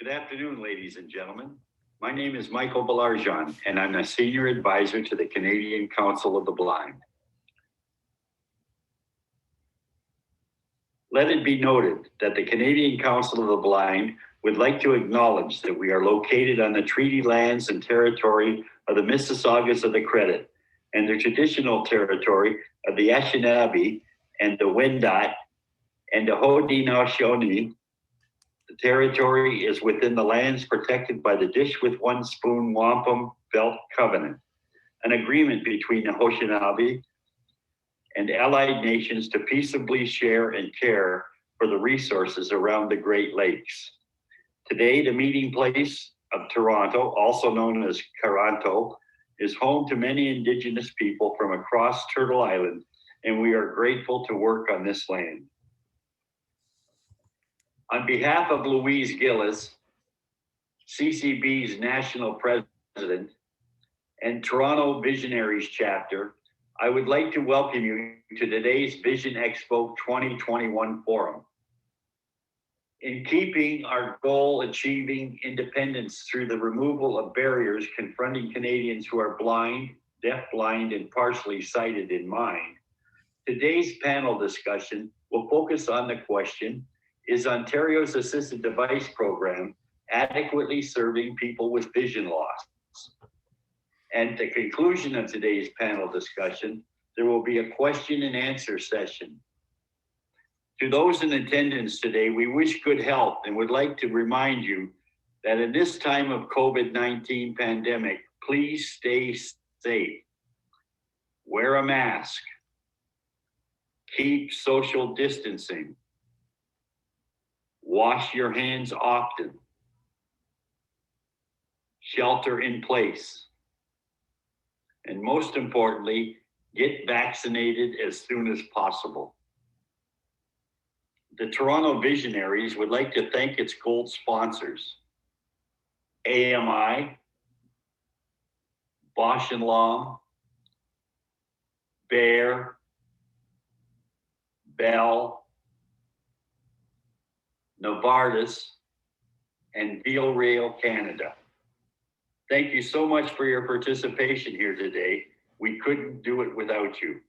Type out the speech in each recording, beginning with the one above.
Good afternoon, ladies and gentlemen. My name is Michael Balarjan, and I'm a senior advisor to the Canadian Council of the Blind. Let it be noted that the Canadian Council of the Blind would like to acknowledge that we are located on the treaty lands and territory of the Mississaugas of the Credit and the traditional territory of the Anishinaabe and the Wendat and the Haudenosaunee. The territory is within the lands protected by the Dish with One Spoon Wampum Belt Covenant, an agreement between the Haudenosaunee and allied nations to peaceably share and care for the resources around the Great Lakes. Today, the meeting place of Toronto, also known as Toronto, is home to many Indigenous people from across Turtle Island, and we are grateful to work on this land. On behalf of Louise Gillis, CCB's National President, and Toronto Visionaries Chapter, I would like to welcome you to today's Vision Expo 2021 Forum. In keeping our goal achieving independence through the removal of barriers confronting Canadians who are blind, deafblind, and partially sighted in mind, today's panel discussion will focus on the question, is Ontario's assisted device program adequately serving people with vision loss? And at the conclusion of today's panel discussion, there will be a question and answer session. To those in attendance today, we wish good health and would like to remind you that in this time of COVID-19 pandemic, please stay safe. Wear a mask. Keep social distancing. Wash your hands often. Shelter in place. And most importantly, get vaccinated as soon as possible. The Toronto Visionaries would like to thank its gold sponsors, AMI, Bosch & Long, Bear, Bell, Novartis, and Beal Rail Canada. Thank you so much for your participation here today. We couldn't do it without you.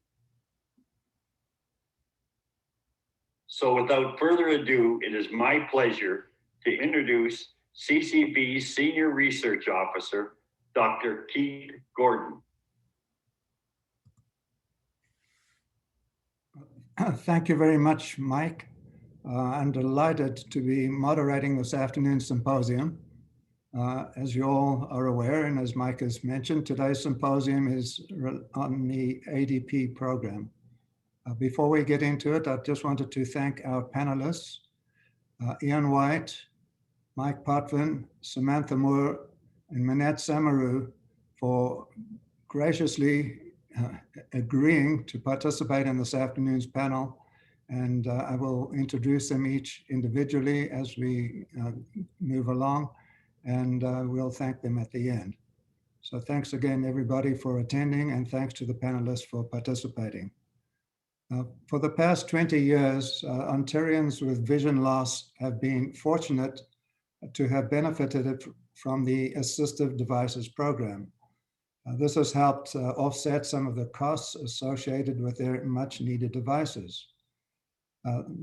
So without further ado, it is my pleasure to introduce CCB's Senior Research Officer, Dr. Keith Gordon. Thank you very much, Mike. I'm delighted to be moderating this afternoon's symposium. As you all are aware, and as Mike has mentioned, today's symposium is on the ADP program. Before we get into it, I just wanted to thank our panelists, Ian White, Mike Potvin, Samantha Moore, and Manette Samaru for graciously agreeing to participate in this afternoon's panel. And I will introduce them each individually as we move along, and we'll thank them at the end. So thanks again, everybody, for attending, and thanks to the panelists for participating. For the past 20 years, Ontarians with vision loss have been fortunate to have benefited from the Assistive Devices program. This has helped offset some of the costs associated with their much needed devices.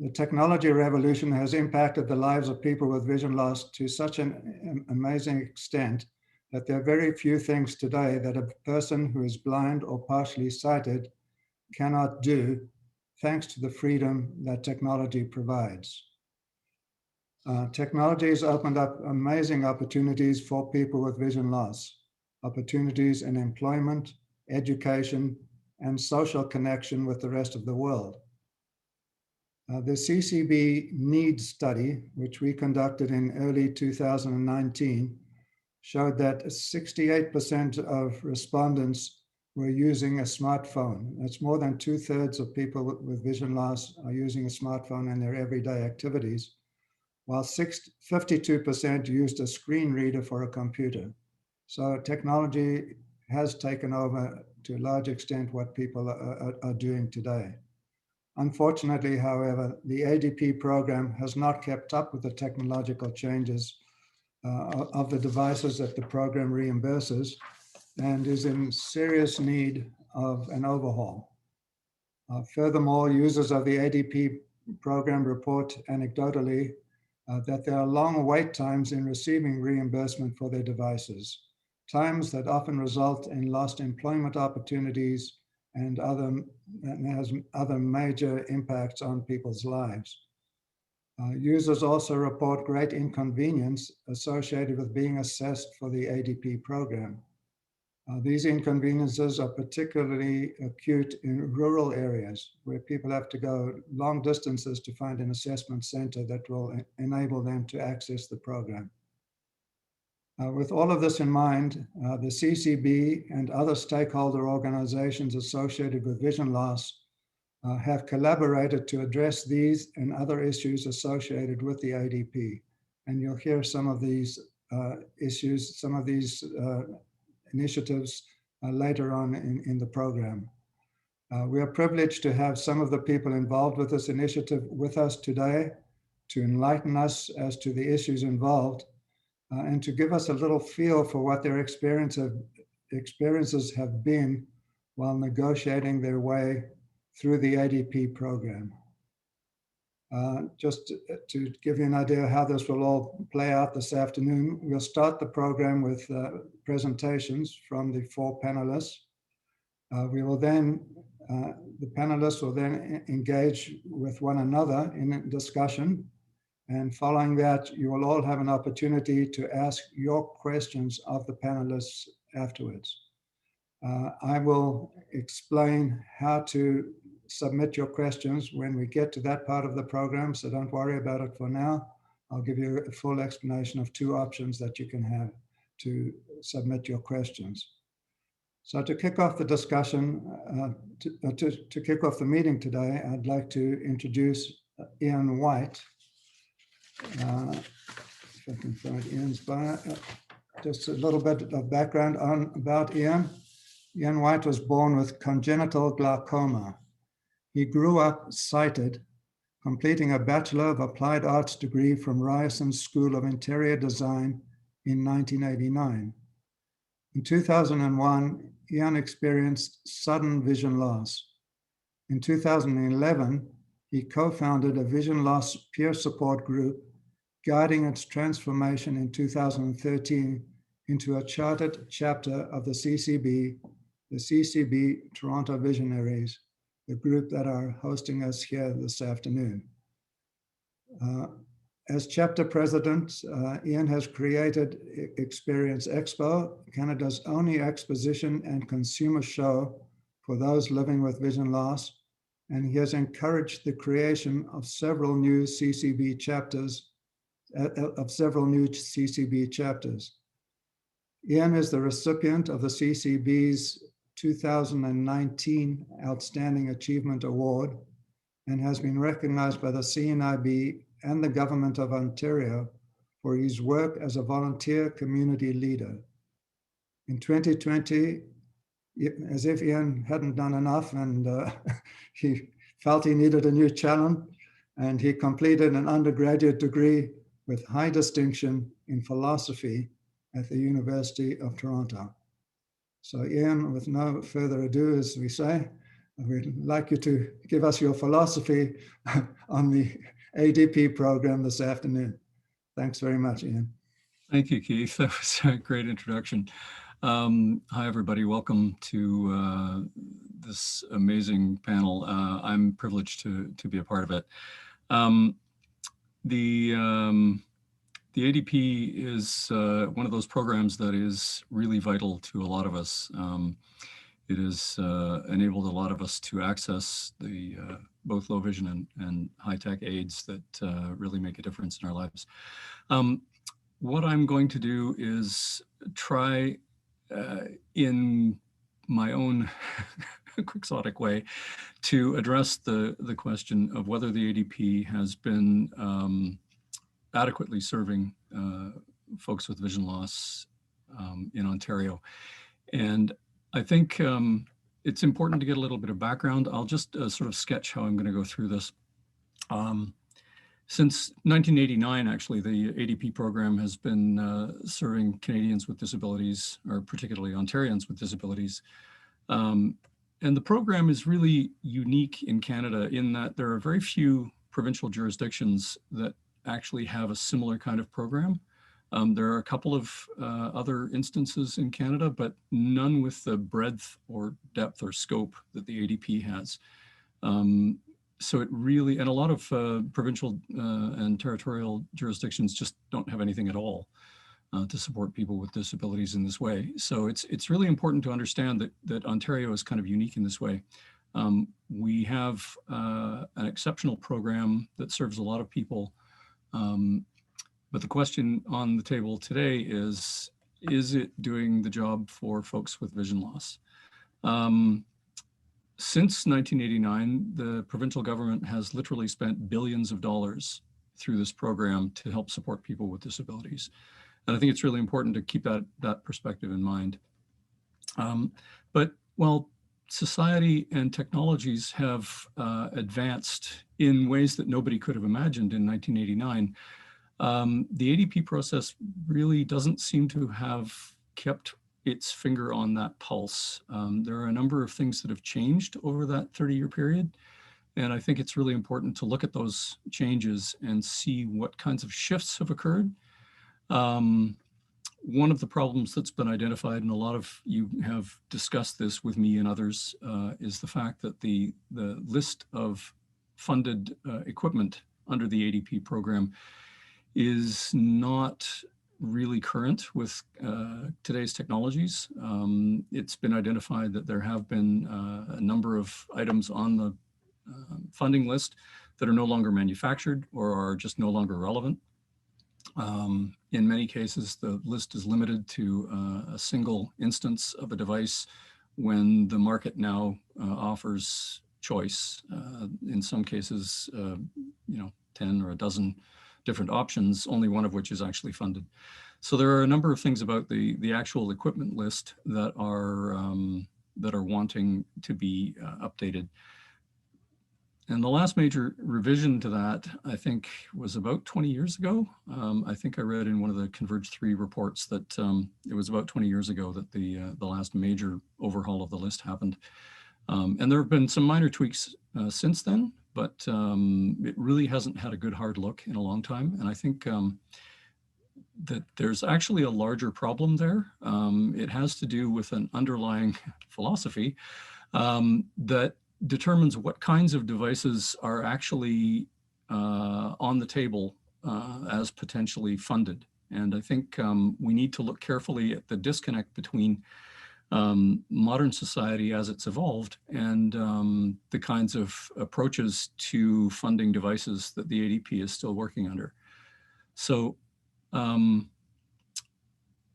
The technology revolution has impacted the lives of people with vision loss to such an amazing extent that there are very few things today that a person who is blind or partially sighted cannot do, thanks to the freedom that technology provides. Technology has opened up amazing opportunities for people with vision loss, opportunities in employment, education, and social connection with the rest of the world. The CCB needs study, which we conducted in early 2019, showed that 68% of respondents were using a smartphone. That's more than 2/3 of people with vision loss are using a smartphone in their everyday activities, while 52% used a screen reader for a computer. So technology has taken over to a large extent what people are doing today. Unfortunately, however, the ADP program has not kept up with the technological changes of the devices that the program reimburses and is in serious need of an overhaul. Furthermore, users of the ADP program report anecdotally that there are long wait times in receiving reimbursement for their devices, times that often result in lost employment opportunities and has other major impacts on people's lives. Users also report great inconvenience associated with being assessed for the ADP program. These inconveniences are particularly acute in rural areas where people have to go long distances to find an assessment center that will enable them to access the program. With all of this in mind, the CCB and other stakeholder organizations associated with vision loss have collaborated to address these and other issues associated with the ADP. And you'll hear some of these issues, some of these initiatives later on in the program. We are privileged to have some of the people involved with this initiative with us today to enlighten us as to the issues involved and to give us a little feel for what their experiences have been while negotiating their way through the ADP program. Just to give you an idea how this will all play out this afternoon, we'll start the program with presentations from the 4 panelists. We will then, the panelists will then engage with one another in a discussion. And following that, you will all have an opportunity to ask your questions of the panelists afterwards. I will explain how to submit your questions when we get to that part of the program, so don't worry about it for now. I'll give you a full explanation of 2 options that you can have to submit your questions. So to kick off the discussion, to kick off the meeting today, I'd like to introduce Ian White. If I can find Ian's bio, just a little bit of background about Ian. Ian White was born with congenital glaucoma. He grew up sighted, completing a Bachelor of Applied Arts degree from Ryerson School of Interior Design in 1989. In 2001, Ian experienced sudden vision loss. In 2011, he co-founded a vision loss peer support group, guiding its transformation in 2013 into a chartered chapter of the CCB Toronto Visionaries, the group that are hosting us here this afternoon. As chapter president, Ian has created Experience Expo, Canada's only exposition and consumer show for those living with vision loss, and he has encouraged the creation of several new CCB chapters. Ian is the recipient of the CCB's 2019 Outstanding Achievement Award and has been recognized by the CNIB and the Government of Ontario for his work as a volunteer community leader. In 2020, as if Ian hadn't done enough and he felt he needed a new challenge, and he completed an undergraduate degree with high distinction in philosophy at the University of Toronto. So Ian, with no further ado, as we say, we'd like you to give us your philosophy on the ADP program this afternoon. Thanks very much, Ian. Thank you, Keith. That was a great introduction. Hi, everybody. Welcome to this amazing panel. I'm privileged to be a part of it. The ADP is one of those programs that is really vital to a lot of us. It has enabled a lot of us to access the both low vision and high-tech aids that really make a difference in our lives. What I'm going to do is try in my own quixotic way to address the question of whether the ADP has been adequately serving folks with vision loss in Ontario. And I think it's important to get a little bit of background. I'll just sort of sketch how I'm going to go through this. Since 1989, actually, the ADP program has been serving Canadians with disabilities, or particularly Ontarians with disabilities. And the program is really unique in Canada in that there are very few provincial jurisdictions that actually have a similar kind of program. There are a couple of other instances in Canada, but none with the breadth or depth or scope that the ADP has. So it really, and a lot of provincial and territorial jurisdictions just don't have anything at all to support people with disabilities in this way. So it's really important to understand that Ontario is kind of unique in this way. We have an exceptional program that serves a lot of people. But the question on the table today is it doing the job for folks with vision loss? Since 1989, the provincial government has literally spent billions of dollars through this program to help support people with disabilities. And I think it's really important to keep that perspective in mind. But while society and technologies have advanced in ways that nobody could have imagined in 1989, the ADP process really doesn't seem to have kept its finger on that pulse. There are a number of things that have changed over that 30-year period. And I think it's really important to look at those changes and see what kinds of shifts have occurred. One of the problems that's been identified, and a lot of you have discussed this with me and others, is the fact that the list of funded equipment under the ADP program is not really current with today's technologies. It's been identified that there have been a number of items on the funding list that are no longer manufactured or are just no longer relevant. In many cases, the list is limited to a single instance of a device when the market now offers choice. In some cases, 10 or a dozen different options, only one of which is actually funded. So there are a number of things about the actual equipment list that are wanting to be updated. And the last major revision to that, I think, was about 20 years ago. I think I read in one of the Converge 3 reports that it was about 20 years ago that the last major overhaul of the list happened. And there have been some minor tweaks since then, but it really hasn't had a good hard look in a long time. And I think that there's actually a larger problem there. It has to do with an underlying philosophy that determines what kinds of devices are actually on the table as potentially funded. And I think we need to look carefully at the disconnect between modern society as it's evolved and the kinds of approaches to funding devices that the ADP is still working under. So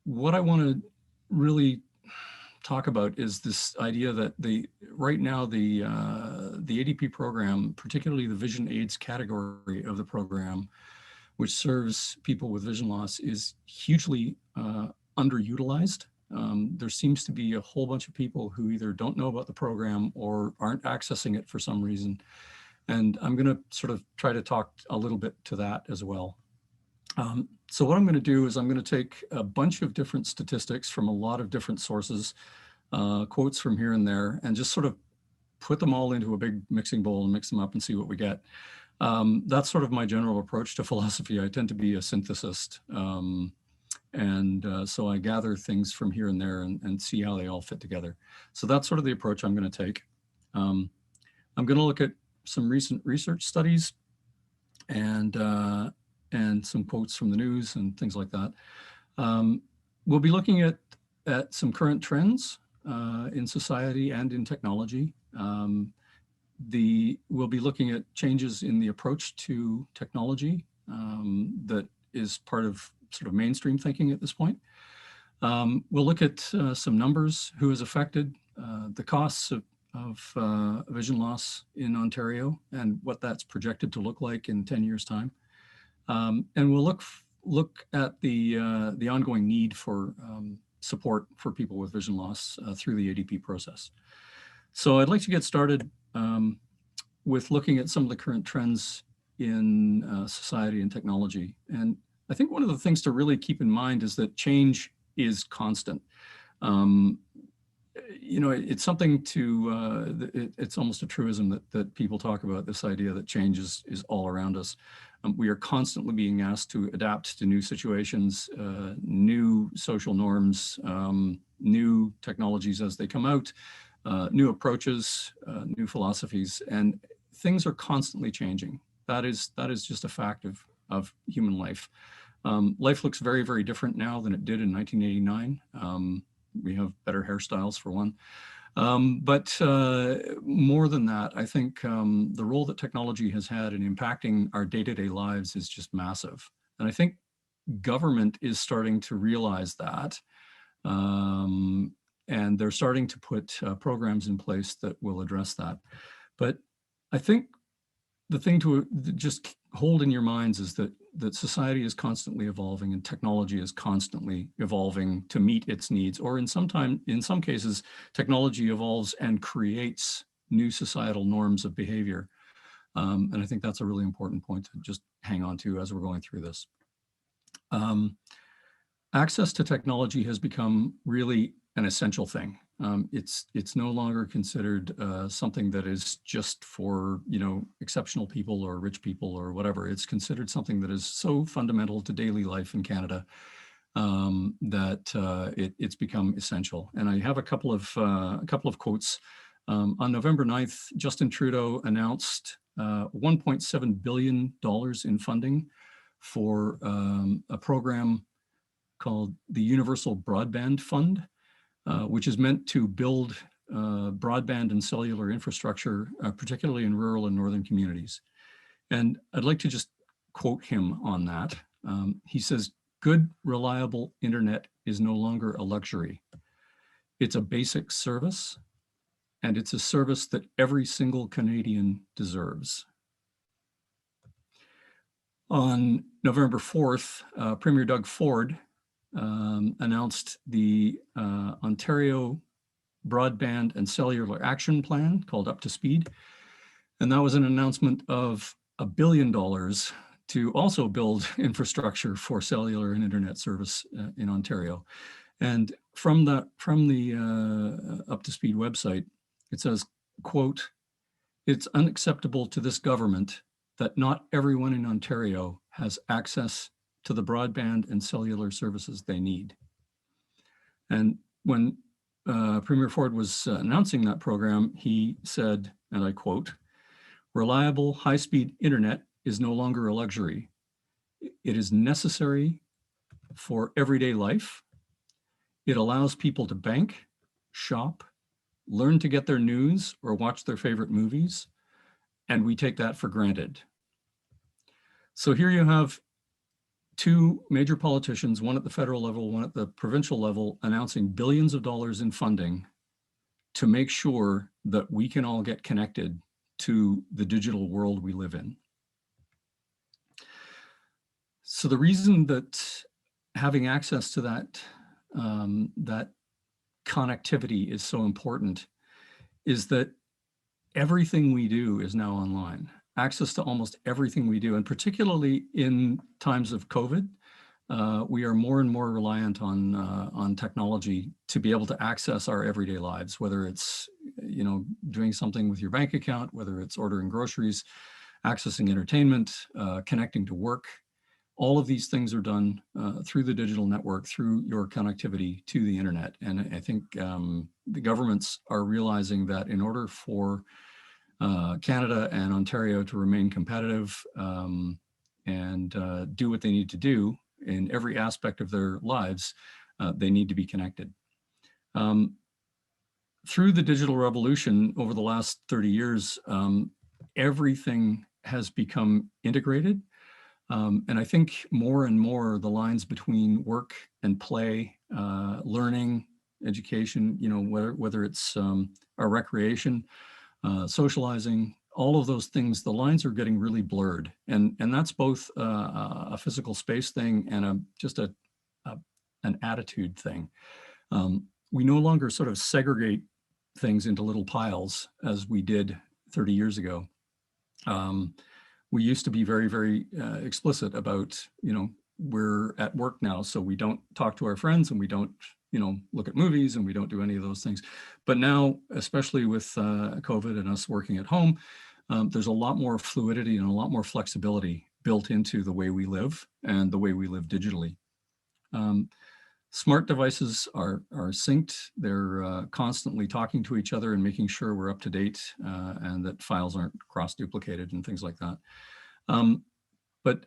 what I want to really talk about is this idea that right now the ADP program, particularly the vision aids category of the program, which serves people with vision loss, is hugely underutilized. There seems to be a whole bunch of people who either don't know about the program or aren't accessing it for some reason. And I'm going to sort of try to talk a little bit to that as well. So what I'm going to do is I'm going to take a bunch of different statistics from a lot of different sources, quotes from here and there, and just sort of put them all into a big mixing bowl and mix them up and see what we get. That's sort of my general approach to philosophy. I tend to be a synthesist. So I gather things from here and there and see how they all fit together. So that's sort of the approach I'm going to take. I'm going to look at some recent research studies and some quotes from the news and things like that. We'll be looking at some current trends in society and in technology. We'll be looking at changes in the approach to technology that is part of sort of mainstream thinking at this point. We'll look at some numbers, who is affected, the costs of vision loss in Ontario and what that's projected to look like in 10 years' time. And we'll look at the ongoing need for support for people with vision loss through the ADP process. So I'd like to get started with looking at some of the current trends in society and technology. And I think one of the things to really keep in mind is that change is constant. You know, it's something to, it's almost a truism that people talk about, this idea that change is all around us. We are constantly being asked to adapt to new situations, new social norms, new technologies as they come out, new approaches, new philosophies, and things are constantly changing. That is just a fact of human life. Life looks very, very different now than it did in 1989. We have better hairstyles for one. But more than that, I think the role that technology has had in impacting our day-to-day lives is just massive. And I think government is starting to realize that. And they're starting to put programs in place that will address that. But I think the thing to just hold in your minds is that society is constantly evolving and technology is constantly evolving to meet its needs, or in some cases, technology evolves and creates new societal norms of behavior. And I think that's a really important point to just hang on to as we're going through this. Access to technology has become really an essential thing. It's no longer considered something that is just for, you know, exceptional people or rich people or whatever. It's considered something that is so fundamental to daily life in Canada that it's become essential. And I have a couple of quotes. On November 9th, Justin Trudeau announced $1.7 billion in funding for a program called the Universal Broadband Fund, which is meant to build broadband and cellular infrastructure, particularly in rural and northern communities. And I'd like to just quote him on that. He says, "Good, reliable internet is no longer a luxury. It's a basic service, and it's a service that every single Canadian deserves." On November 4th, Premier Doug Ford announced the Ontario Broadband and Cellular Action Plan called Up to Speed. And that was an announcement of $1 billion to also build infrastructure for cellular and internet service in Ontario. And from the Up to Speed website, it says, quote, "It's unacceptable to this government that not everyone in Ontario has access to the broadband and cellular services they need." And when Premier Ford was announcing that program, he said, and I quote, "Reliable, high-speed internet is no longer a luxury. It is necessary for everyday life. It allows people to bank, shop, learn to get their news or watch their favorite movies, and we take that for granted." So here you have two major politicians, one at the federal level, one at the provincial level, announcing billions of dollars in funding to make sure that we can all get connected to the digital world we live in. So the reason that having access to that connectivity is so important is that everything we do is now online. Access to almost everything we do, and particularly in times of COVID, we are more and more reliant on technology to be able to access our everyday lives, whether it's, you know, doing something with your bank account, whether it's ordering groceries, accessing entertainment, connecting to work. All of these things are done through the digital network, through your connectivity to the internet. And I think the governments are realizing that in order for Canada and Ontario to remain competitive and do what they need to do in every aspect of their lives, they need to be connected. Through the digital revolution over the last 30 years, everything has become integrated. And I think more and more the lines between work and play, learning, education, you know, whether it's our recreation, socializing, all of those things, the lines are getting really blurred. And that's both a physical space thing and just an attitude thing. We no longer sort of segregate things into little piles as we did 30 years ago. we used to be very, very explicit about, we're at work now, so we don't talk to our friends and we don't, look at movies and we don't do any of those things. But now, especially with COVID and us working at home, there's a lot more fluidity and a lot more flexibility built into the way we live and the way we live digitally. Smart devices are synced. They're constantly talking to each other and making sure we're up to date and that files aren't cross-duplicated and things like that. But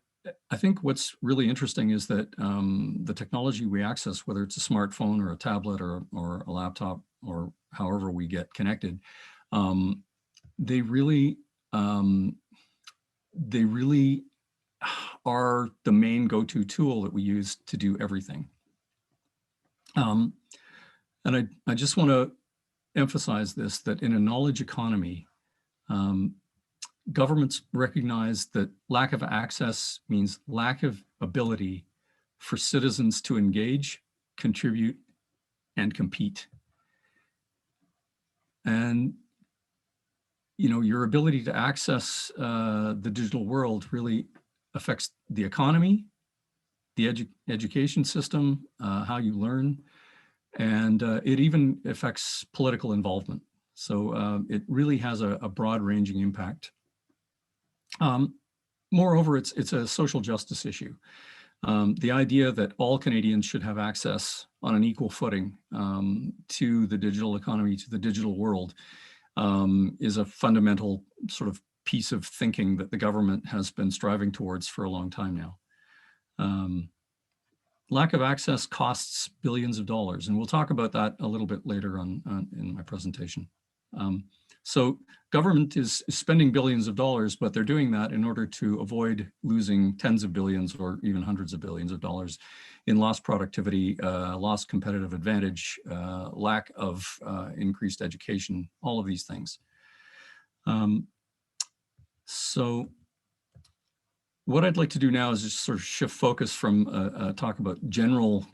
I think what's really interesting is that the technology we access, whether it's a smartphone or a tablet or a laptop or however we get connected, they really are the main go-to tool that we use to do everything. And I just want to emphasize this, that in a knowledge economy, governments recognize that lack of access means lack of ability for citizens to engage, contribute, and compete. And your ability to access the digital world really affects the economy, the education system, how you learn, and it even affects political involvement. So it really has a broad-ranging impact. Moreover, it's a social justice issue. The idea that all Canadians should have access on an equal footing to the digital economy, to the digital world, is a fundamental sort of piece of thinking that the government has been striving towards for a long time now. Lack of access costs billions of dollars, and we'll talk about that a little bit later on in my presentation. So government is spending billions of dollars, but they're doing that in order to avoid losing tens of billions or even hundreds of billions of dollars in lost productivity, lost competitive advantage, lack of increased education, all of these things. So what I'd like to do now is just sort of shift focus from talk about general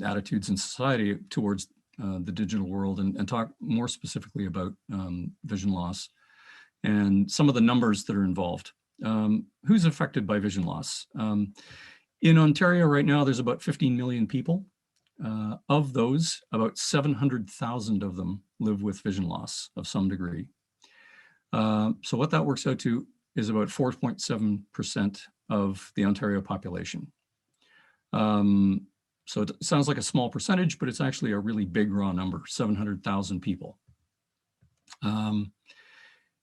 attitudes in society towards the digital world and talk more specifically about vision loss and some of the numbers that are involved. Who's affected by vision loss? In Ontario right now, there's about 15 million people. Of those, about 700,000 of them live with vision loss of some degree. So what that works out to is about 4.7% of the Ontario population. So it sounds like a small percentage, but it's actually a really big raw number, 700,000 people. In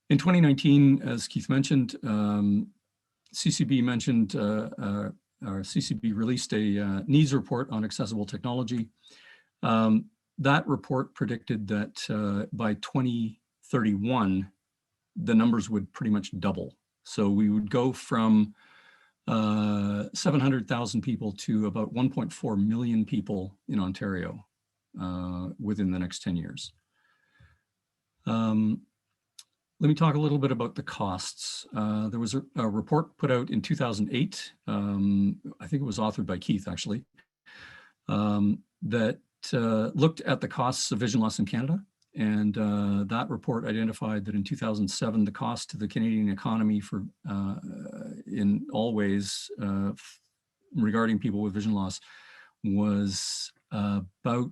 2019, as Keith mentioned, CCB mentioned, or CCB released a needs report on accessible technology. That report predicted that by 2031, the numbers would pretty much double. So we would go from 700,000 people to about 1.4 million people in Ontario within the next 10 years. Let me talk a little bit about the costs. There was a report put out in 2008, I think it was authored by Keith actually, that looked at the costs of vision loss in Canada. And that report identified that in 2007, the cost to the Canadian economy for in all ways regarding people with vision loss was about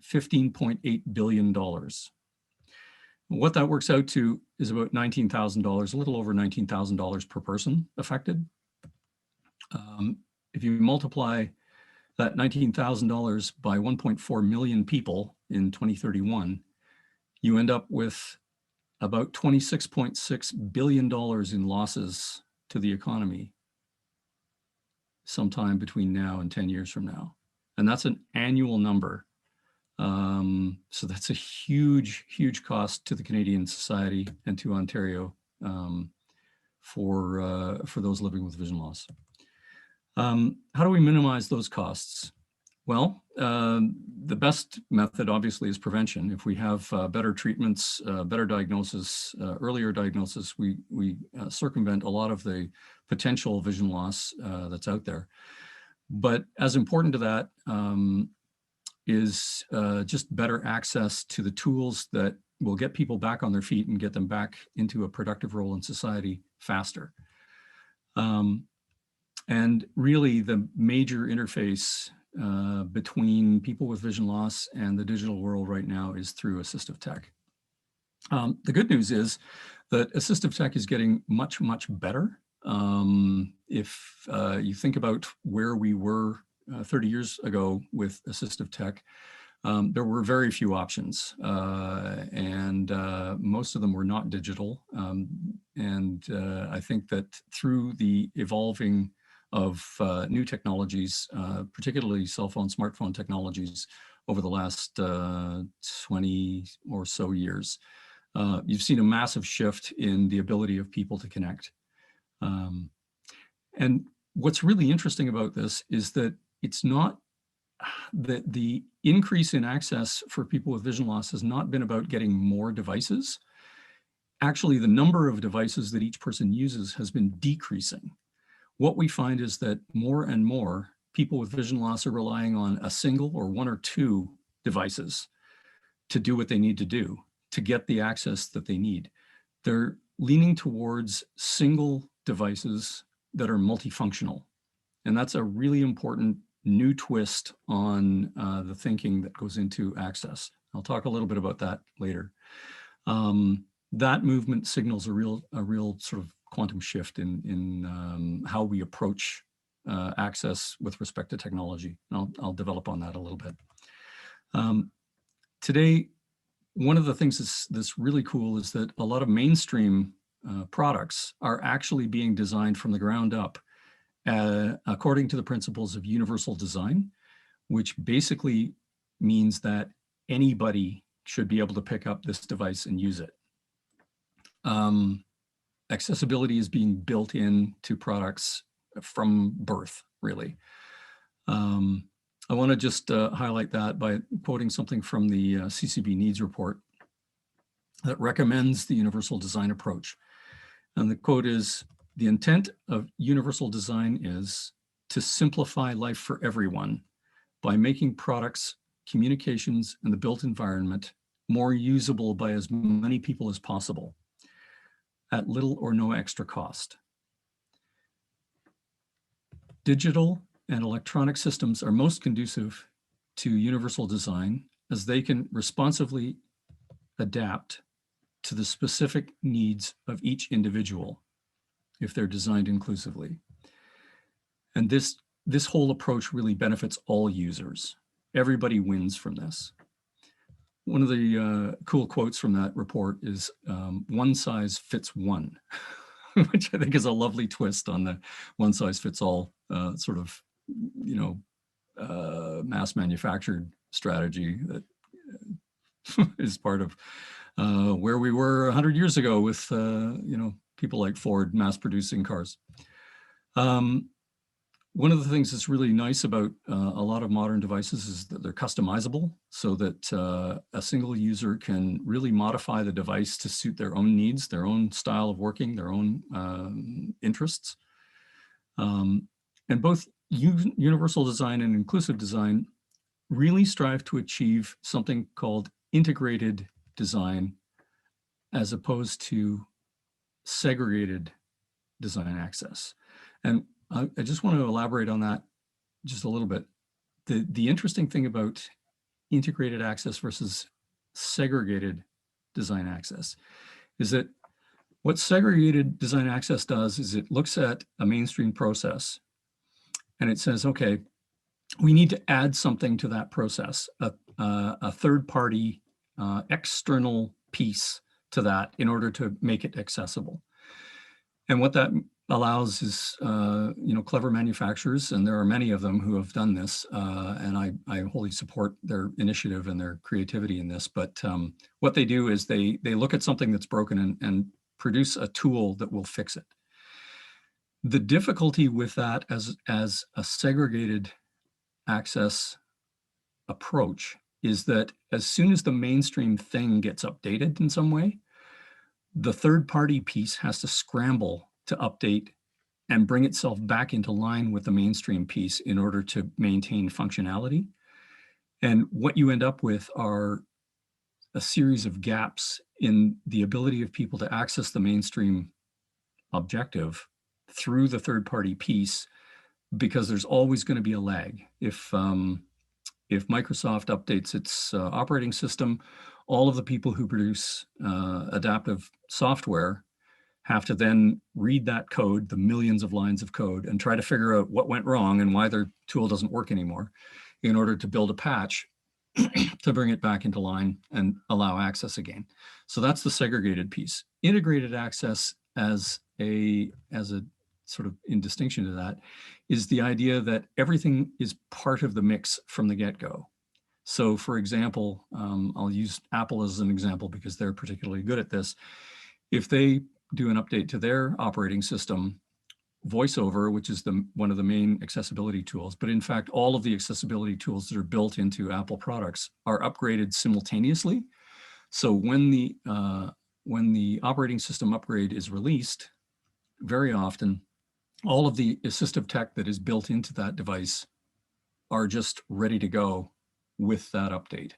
$15.8 billion. What that works out to is about $19,000, a little over $19,000 per person affected. If you multiply that $19,000 by 1.4 million people in 2031, you end up with about $26.6 billion in losses to the economy sometime between now and 10 years from now. And that's an annual number. So that's a huge, huge cost to the Canadian society and to Ontario for those living with vision loss. How do we minimize those costs? Well, the best method obviously is prevention. If we have better treatments, better diagnosis, earlier diagnosis, we circumvent a lot of the potential vision loss that's out there. But as important to that is just better access to the tools that will get people back on their feet and get them back into a productive role in society faster. And really the major interface between people with vision loss and the digital world right now is through assistive tech. The good news is that assistive tech is getting much, much better. If you think about where we were 30 years ago with assistive tech, there were very few options, and most of them were not digital. I think that through the evolving of new technologies, particularly cell phone, smartphone technologies over the last 20 or so years, you've seen a massive shift in the ability of people to connect. And what's really interesting about this is that it's not that the increase in access for people with vision loss has not been about getting more devices. Actually, the number of devices that each person uses has been decreasing. What we find is that more and more people with vision loss are relying on a single or one or two devices to do what they need to do, to get the access that they need. They're leaning towards single devices that are multifunctional. And that's a really important new twist on the thinking that goes into access. I'll talk a little bit about that later. That movement signals a real sort of quantum shift in how we approach access with respect to technology. And I'll develop on that a little bit. Today, one of the things that's really cool is that a lot of mainstream products are actually being designed from the ground up according to the principles of universal design, which basically means that anybody should be able to pick up this device and use it. Accessibility is being built into products from birth, really. I want to just highlight that by quoting something from the CCB needs report that recommends the universal design approach. And the quote is, "The intent of universal design is to simplify life for everyone by making products, communications, and the built environment more usable by as many people as possible at little or no extra cost. Digital and electronic systems are most conducive to universal design as they can responsively adapt to the specific needs of each individual if they're designed inclusively. And this whole approach really benefits all users. Everybody wins from this." One of the cool quotes from that report is, "One size fits one," which I think is a lovely twist on the one size fits all sort of, mass manufactured strategy that is part of where we were 100 years ago with, people like Ford mass producing cars. One of the things that's really nice about a lot of modern devices is that they're customizable, so that a single user can really modify the device to suit their own needs, their own style of working, their own interests. And both universal design and inclusive design really strive to achieve something called integrated design as opposed to segregated design access. And I just want to elaborate on that just a little bit. The interesting thing about integrated access versus segregated design access is that what segregated design access does is it looks at a mainstream process and it says, okay, we need to add something to that process, a third-party external piece to that in order to make it accessible. And what that allows is, clever manufacturers, and there are many of them who have done this, and I wholly support their initiative and their creativity in this. But what they do is they look at something that's broken and produce a tool that will fix it. The difficulty with that as a segregated access approach is that as soon as the mainstream thing gets updated in some way, the third-party piece has to scramble to update and bring itself back into line with the mainstream piece in order to maintain functionality. And what you end up with are a series of gaps in the ability of people to access the mainstream objective through the third-party piece, because there's always going to be a lag. If Microsoft updates its operating system, all of the people who produce adaptive software have to then read that code, the millions of lines of code, and try to figure out what went wrong and why their tool doesn't work anymore in order to build a patch to bring it back into line and allow access again. So that's the segregated piece. Integrated access as a sort of in distinction to that is the idea that everything is part of the mix from the get-go. So for example, I'll use Apple as an example because they're particularly good at this. If they do an update to their operating system, VoiceOver, which is one of the main accessibility tools, but in fact, all of the accessibility tools that are built into Apple products are upgraded simultaneously. So when the operating system upgrade is released, very often, all of the assistive tech that is built into that device are just ready to go with that update.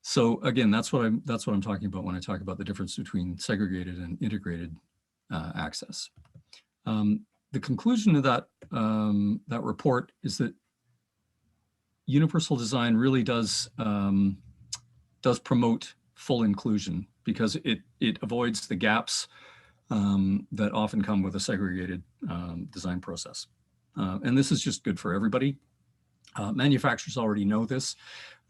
So again, that's what I'm talking about when I talk about the difference between segregated and integrated access. The conclusion of that report is that universal design really does promote full inclusion, because it avoids the gaps that often come with a segregated design process. And this is just good for everybody. Manufacturers already know this.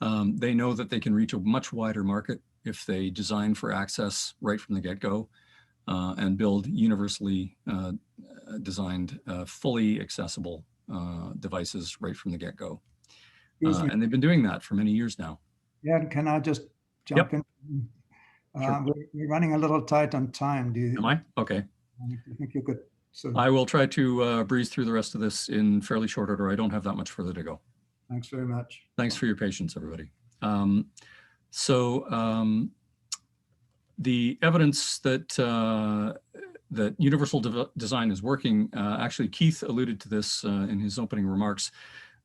They know that they can reach a much wider market if they design for access right from the get-go and build universally designed, fully accessible devices right from the get-go. And they've been doing that for many years now. Yeah, can I just jump in? Sure. We're running a little tight on time. Am I? Okay. Do you think you could sort of... I will try to breeze through the rest of this in fairly short order. I don't have that much further to go. Thanks very much. Thanks for your patience, everybody. The evidence that that universal design is working, actually Keith alluded to this in his opening remarks,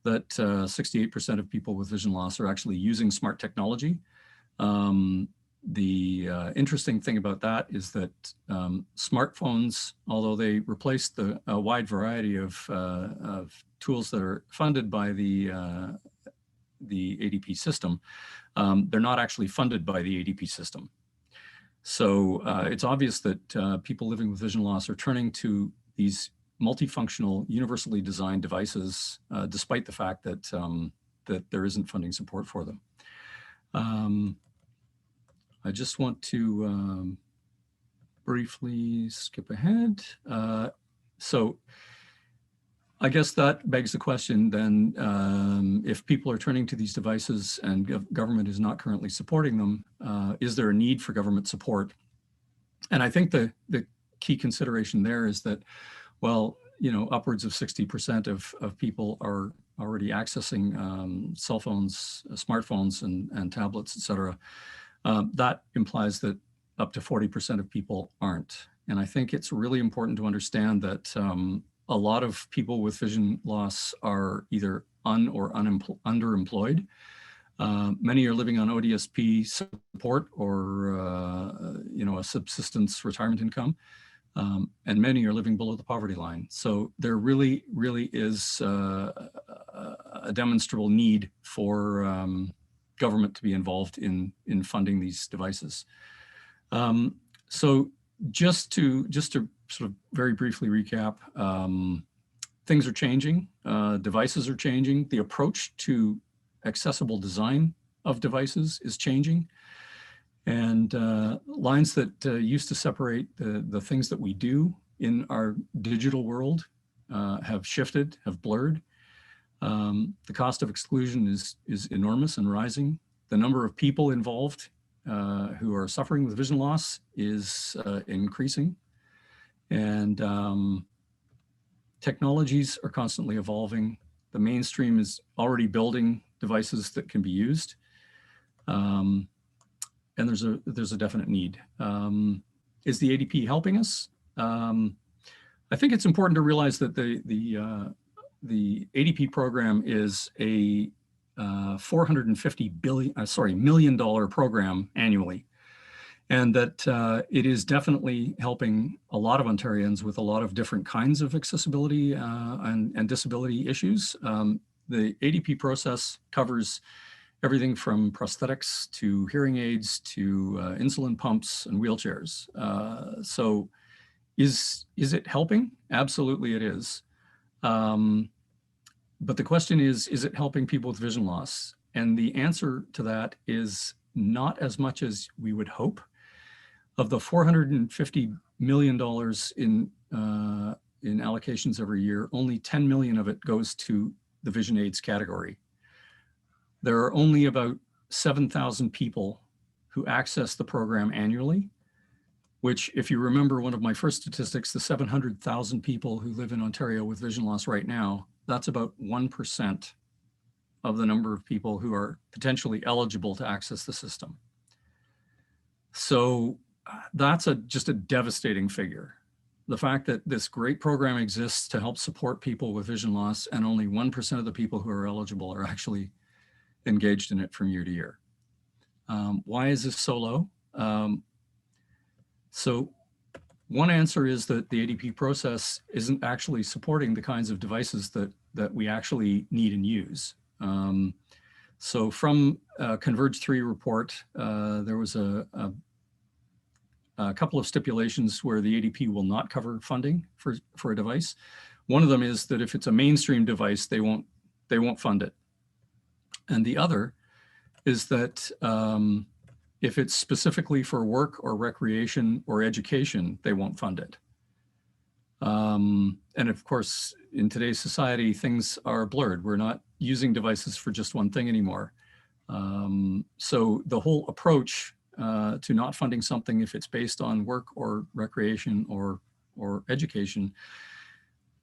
that 68% of people with vision loss are actually using smart technology. The interesting thing about that is that smartphones, although they replaced a wide variety of tools that are funded by the ADP system, they're not actually funded by the ADP system. So it's obvious that people living with vision loss are turning to these multifunctional, universally designed devices, despite the fact that that there isn't funding support for them. I just want to briefly skip ahead. So I guess that begs the question then, if people are turning to these devices and government is not currently supporting them, is there a need for government support? And I think the key consideration there is that, well, you know, upwards of 60% of people are already accessing cell phones, smartphones, and tablets, et cetera. That implies that up to 40% of people aren't. And I think it's really important to understand that a lot of people with vision loss are either or underemployed. Many are living on ODSP support or you know, a subsistence retirement income, and many are living below the poverty line. So there really is a demonstrable need for government to be involved in funding these devices. So just to sort of very briefly recap, things are changing, devices are changing, the approach to accessible design of devices is changing, and lines that used to separate the things that we do in our digital world have shifted, have blurred. The cost of exclusion is enormous and rising. The number of people involved who are suffering with vision loss is increasing. And technologies are constantly evolving. The mainstream is already building devices that can be used. And there's a definite need. Is the ADP helping us? I think it's important to realize that the ADP program is a $450 million program annually. And that it is definitely helping a lot of Ontarians with a lot of different kinds of accessibility and disability issues. The ADP process covers everything from prosthetics to hearing aids to insulin pumps and wheelchairs. So is it helping? Absolutely it is. But the question is it helping people with vision loss? And the answer to that is not as much as we would hope. Of the $450 million in allocations every year, only 10 million of it goes to the vision aids category. There are only about 7,000 people who access the program annually, which, if you remember one of my first statistics, the 700,000 people who live in Ontario with vision loss right now, that's about 1% of the number of people who are potentially eligible to access the system. So that's just a devastating figure. The fact that this great program exists to help support people with vision loss and only 1% of the people who are eligible are actually engaged in it from year to year. Why is this so low? So one answer is that the ADP process isn't actually supporting the kinds of devices that we actually need and use. So from Converge 3 report, there was a couple of stipulations where the ADP will not cover funding for a device. One of them is that if it's a mainstream device, they won't fund it. And the other is that if it's specifically for work or recreation or education, they won't fund it. And of course, in today's society, things are blurred. We're not using devices for just one thing anymore. So the whole approach to not funding something if it's based on work or recreation or education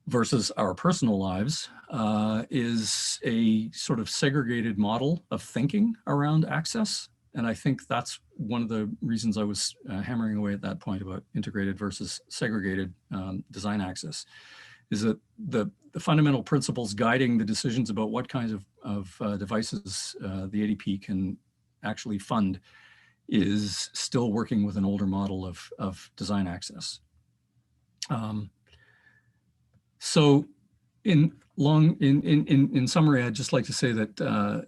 versus our personal lives is a sort of segregated model of thinking around access. And I think that's one of the reasons I was hammering away at that point about integrated versus segregated design access, is that the fundamental principles guiding the decisions about what kinds of devices the ADP can actually fund is still working with an older model of design access. So in summary, I'd just like to say that,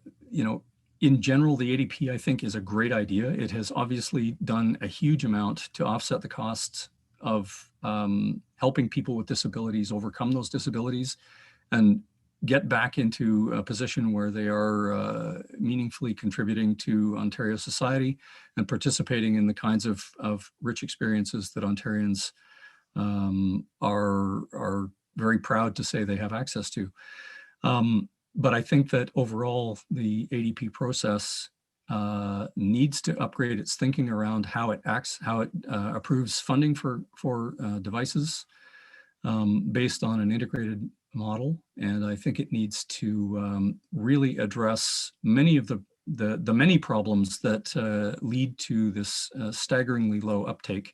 in general, the ADP, I think, is a great idea. It has obviously done a huge amount to offset the costs of helping people with disabilities overcome those disabilities and get back into a position where they are meaningfully contributing to Ontario society and participating in the kinds of rich experiences that Ontarians are very proud to say they have access to. But I think that overall, the ADP process needs to upgrade its thinking around how it acts, how it approves funding for devices based on an integrated model. And I think it needs to really address many of the many problems that lead to this staggeringly low uptake,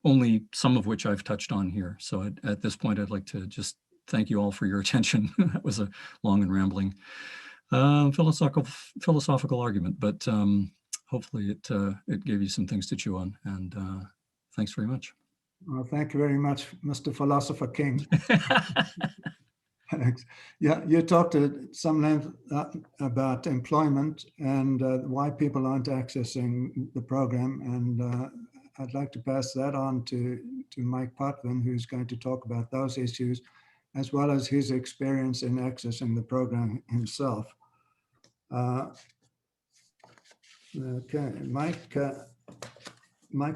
only some of which I've touched on here. So at this point, I'd like to just thank you all for your attention. That was a long and rambling philosophical argument, but hopefully it gave you some things to chew on. And thanks very much. Well, thank you very much, Mr. Philosopher King. Thanks. Yeah, you talked at some length about employment and why people aren't accessing the program. And I'd like to pass that on to Mike Potvin, who's going to talk about those issues, as well as his experience in accessing the program himself. Okay, Mike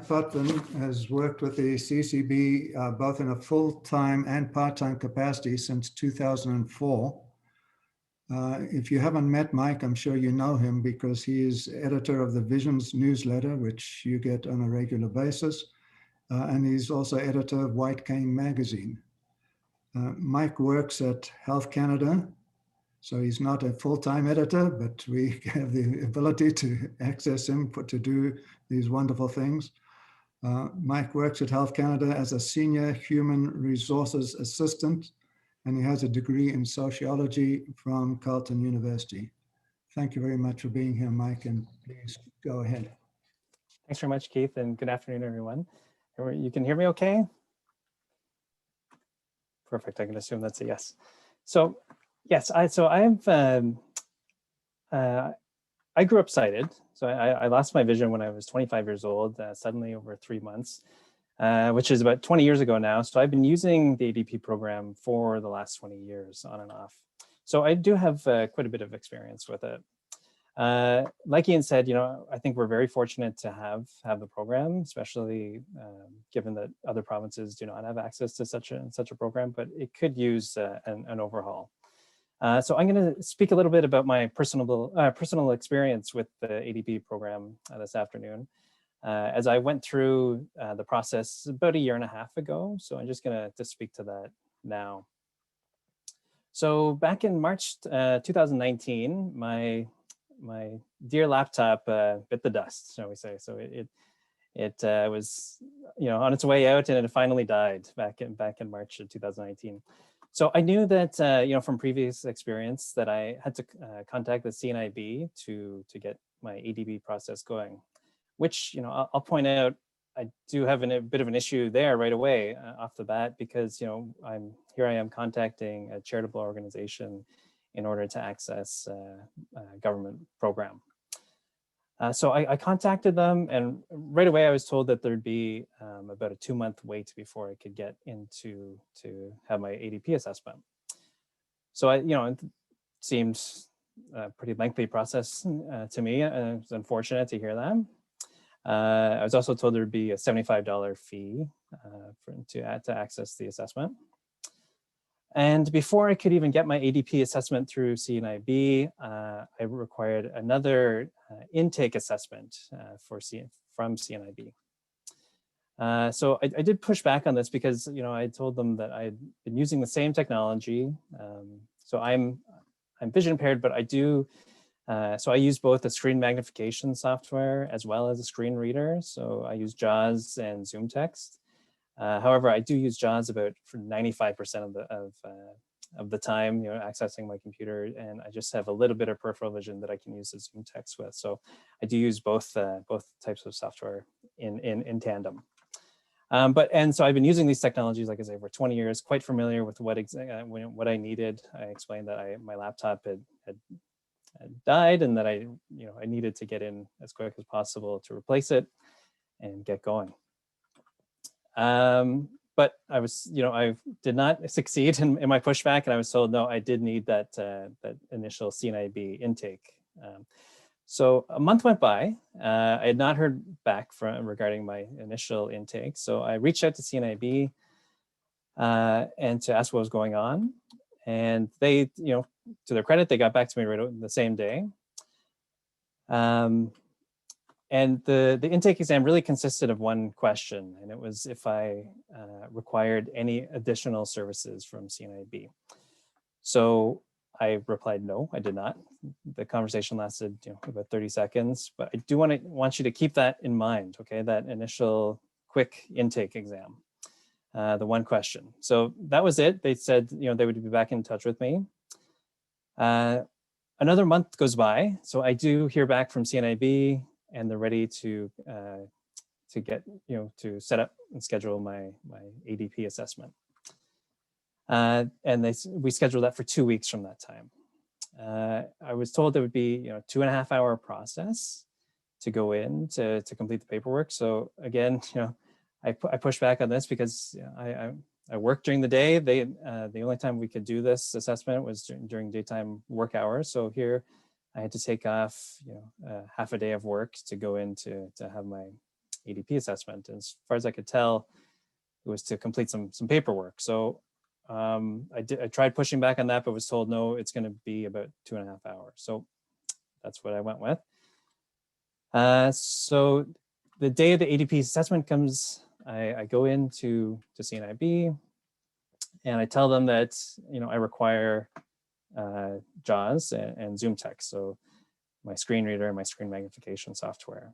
Potvin has worked with the CCB both in a full-time and part-time capacity since 2004. If you haven't met Mike, I'm sure you know him because he is editor of the Visions newsletter, which you get on a regular basis. And he's also editor of White Cane magazine. Mike works at Health Canada, so he's not a full-time editor, but we have the ability to access him to do these wonderful things. Mike works at Health Canada as a senior human resources assistant and he has a degree in sociology from Carleton University. Thank you very much for being here, Mike, and please go ahead. Thanks very much, Keith, and good afternoon, everyone. You can hear me okay? Perfect, I can assume that's a yes. So yes, I grew up sighted. So I lost my vision when I was 25 years old, suddenly over 3 months, which is about 20 years ago now. So I've been using the ADP program for the last 20 years on and off. So I do have quite a bit of experience with it. Like Ian said, I think we're very fortunate to have the program, especially given that other provinces do not have access to such a program, but it could use an overhaul. So I'm going to speak a little bit about my personal experience with the ADP program this afternoon, as I went through the process about 1.5 years ago. So I'm just going to speak to that now. So back in March 2019, my dear laptop bit the dust, shall we say. So it was on its way out, and it finally died back in March of 2019. So I knew that from previous experience that I had to contact the CNIB to get my ADP process going, which I'll point out I do have a bit of an issue there right away off the bat, because I am contacting a charitable organization in order to access a government program. So I contacted them, and right away I was told that there'd be about a 2-month wait before I could get into to have my ADP assessment. So it seemed a pretty lengthy process to me. It was unfortunate to hear that. I was also told there'd be a $75 fee to access the assessment. And before I could even get my ADP assessment through CNIB, I required another intake assessment from CNIB. So I did push back on this because I told them that I'd been using the same technology. So I'm vision impaired, but I do. So I use both the screen magnification software as well as a screen reader. So I use JAWS and Zoom Text. However, I do use JAWS about for 95% of the time, accessing my computer, and I just have a little bit of peripheral vision that I can use the Zoom Text with. So I do use both types of software in tandem. And so I've been using these technologies, like I say, for 20 years, quite familiar with what I needed. I explained that my laptop had died, and that I needed to get in as quick as possible to replace it and get going. But I was, I did not succeed in my pushback, and I was told, no, I did need that initial CNIB intake. So a month went by. I had not heard back regarding my initial intake. So I reached out to CNIB and to ask what was going on. And they, to their credit, they got back to me right the same day. And the intake exam really consisted of one question, and it was if I required any additional services from CNIB. So I replied, no, I did not. The conversation lasted about 30 seconds, but I do want you to keep that in mind, okay? That initial quick intake exam, the one question. So that was it. They said, they would be back in touch with me. Another month goes by, so I do hear back from CNIB, and they're ready to get, to set up and schedule my ADP assessment. And we scheduled that for 2 weeks from that time. I was told it would be, 2.5-hour process to go in to complete the paperwork. So again, I pushed back on this because I worked during the day. The only time we could do this assessment was during daytime work hours. So here I had to take off, half a day of work to go in to have my ADP assessment. And as far as I could tell, it was to complete some paperwork. So I tried pushing back on that, but was told, no, it's going to be about 2.5 hours. So that's what I went with. So the day of the ADP assessment comes, I go into CNIB, and I tell them that, I require JAWS and Zoom Text, so my screen reader and my screen magnification software.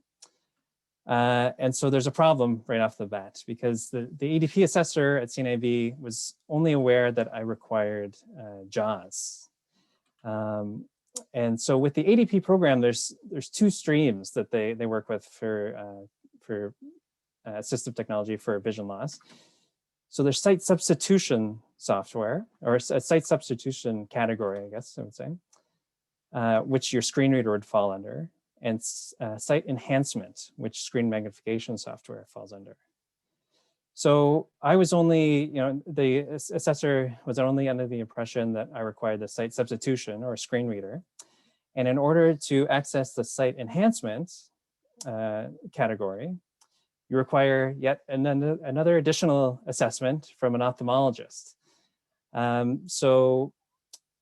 And so there's a problem right off the bat because the ADP assessor at CNAB was only aware that I required JAWS. And so with the ADP program, there's two streams that they work with for assistive technology for vision loss. So there's site substitution software, or a site substitution category, I guess I would say, which your screen reader would fall under, and site enhancement, which screen magnification software falls under. So I was only, the assessor was only under the impression that I required the site substitution or screen reader. And in order to access the site enhancement category, you require yet another additional assessment from an ophthalmologist. So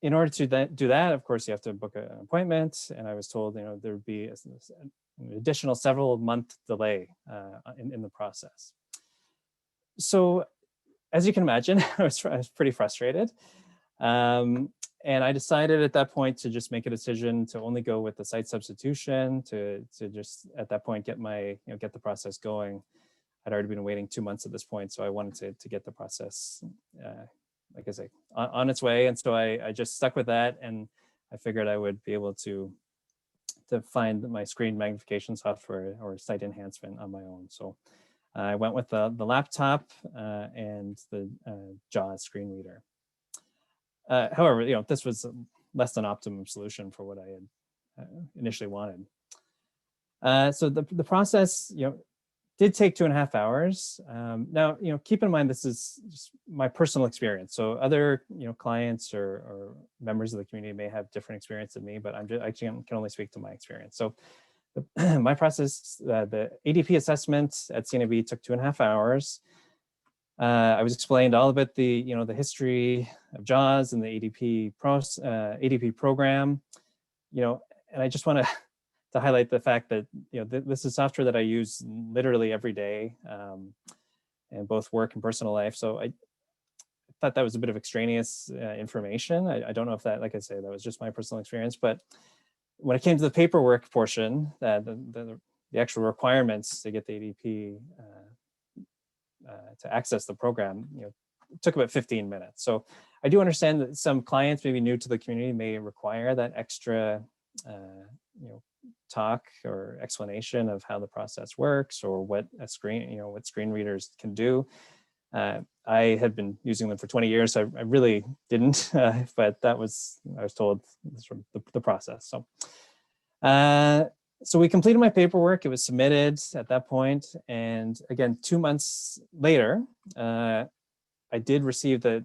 in order to do that, of course, you have to book an appointment. And I was told, there would be an additional several month delay in the process. So as you can imagine, I was pretty frustrated. And I decided at that point to just make a decision to only go with the site substitution to just at that point get the process going. I'd already been waiting 2 months at this point, so I wanted to get the process, like I say, on its way. And so I just stuck with that, and I figured I would be able to find my screen magnification software or site enhancement on my own. So I went with the laptop and the JAWS screen reader. However, this was less than optimum solution for what I had initially wanted. So the process, did take 2.5 hours. Now, keep in mind, this is just my personal experience. So other, clients or members of the community may have different experience than me, but I can only speak to my experience. So my process, the ADP assessment at CNAB took 2.5 hours. I was explained all about the, the history of JAWS and the ADP program, and I just want to highlight the fact that, this is software that I use literally every day in both work and personal life. So I thought that was a bit of extraneous information. I don't know if that, like I say, that was just my personal experience, but when it came to the paperwork portion, the actual requirements to get the ADP to access the program, it took about 15 minutes. So I do understand that some clients maybe new to the community may require that extra, talk or explanation of how the process works or what what screen readers can do. I had been using them for 20 years, so I really didn't, but I was told sort of the process. So, so we completed my paperwork. It was submitted at that point, and again, 2 months later, I did receive the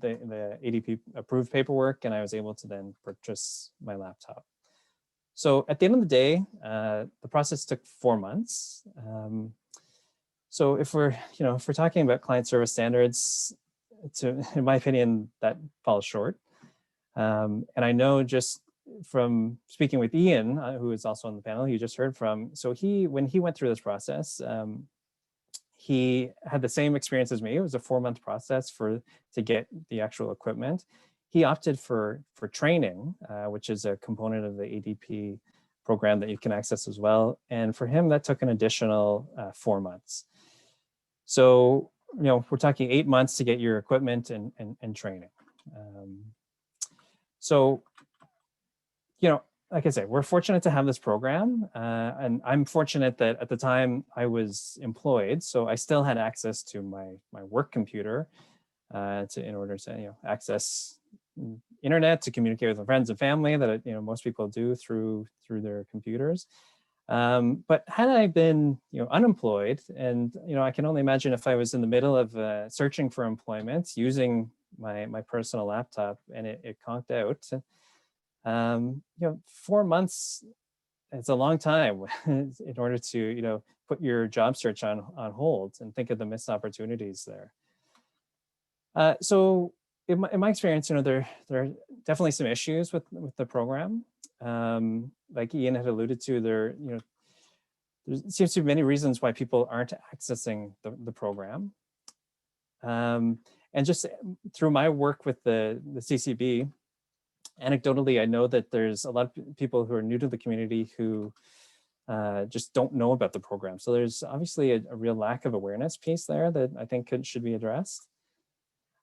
ADP approved paperwork, and I was able to then purchase my laptop. So at the end of the day, the process took 4 months. So if we're talking about client service standards, in my opinion, that falls short. And I know just from speaking with Ian, who is also on the panel, you just heard from. So when he went through this process, he had the same experience as me. It was a 4-month process to get the actual equipment. He opted for training, which is a component of the ADP program that you can access as well. And for him, that took an additional 4 months. So, we're talking 8 months to get your equipment and training. So, like I say, we're fortunate to have this program, and I'm fortunate that at the time I was employed, so I still had access to my work computer in order to access internet to communicate with my friends and family that most people do through their computers. But had I been unemployed, and I can only imagine if I was in the middle of searching for employment using my personal laptop and it conked out. 4 months, it's a long time in order to put your job search on hold and think of the missed opportunities there. So in my experience, there are definitely some issues with the program. Like Ian had alluded to, there seems to be many reasons why people aren't accessing the program. And just through my work with the CCB, anecdotally, I know that there's a lot of people who are new to the community who just don't know about the program. So there's obviously a real lack of awareness piece there that I think should be addressed.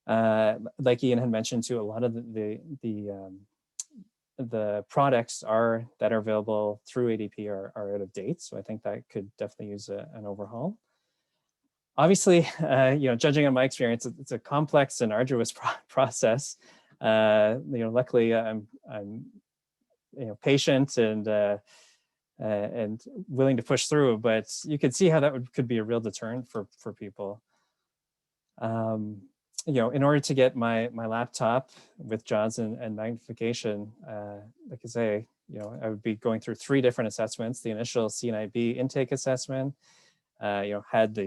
Like Ian had mentioned too, a lot of the products that are available through ADP are out of date. So I think that could definitely use an overhaul. Obviously, judging on my experience, it's a complex and arduous process. Luckily I'm patient and willing to push through, but you could see how that could be a real deterrent for people. In order to get my laptop with JAWS and magnification, like I say, I would be going through 3 different assessments. The initial CNIB intake assessment, had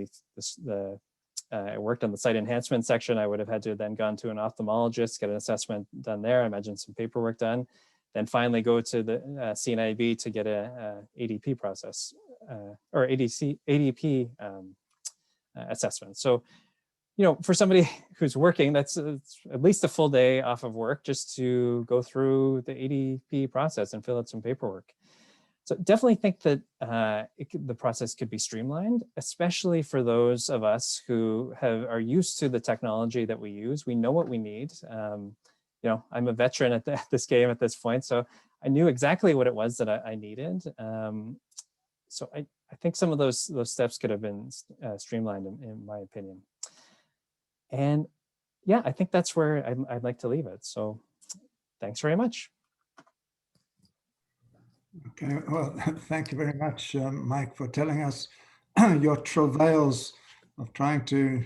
I worked on the site enhancement section. I would have had to then gone to an ophthalmologist, get an assessment done there. I imagine some paperwork done, then finally go to the CNIB to get a ADP process or ADP assessment. So, for somebody who's working, that's at least a full day off of work just to go through the ADP process and fill out some paperwork. So definitely think that the process could be streamlined, especially for those of us who are used to the technology that we use. We know what we need. I'm a veteran at this game at this point, so I knew exactly what it was that I needed. So I think some of those steps could have been streamlined in my opinion. And yeah, I think that's where I'd like to leave it. So thanks very much. Okay, well, thank you very much, Mike, for telling us your travails of trying to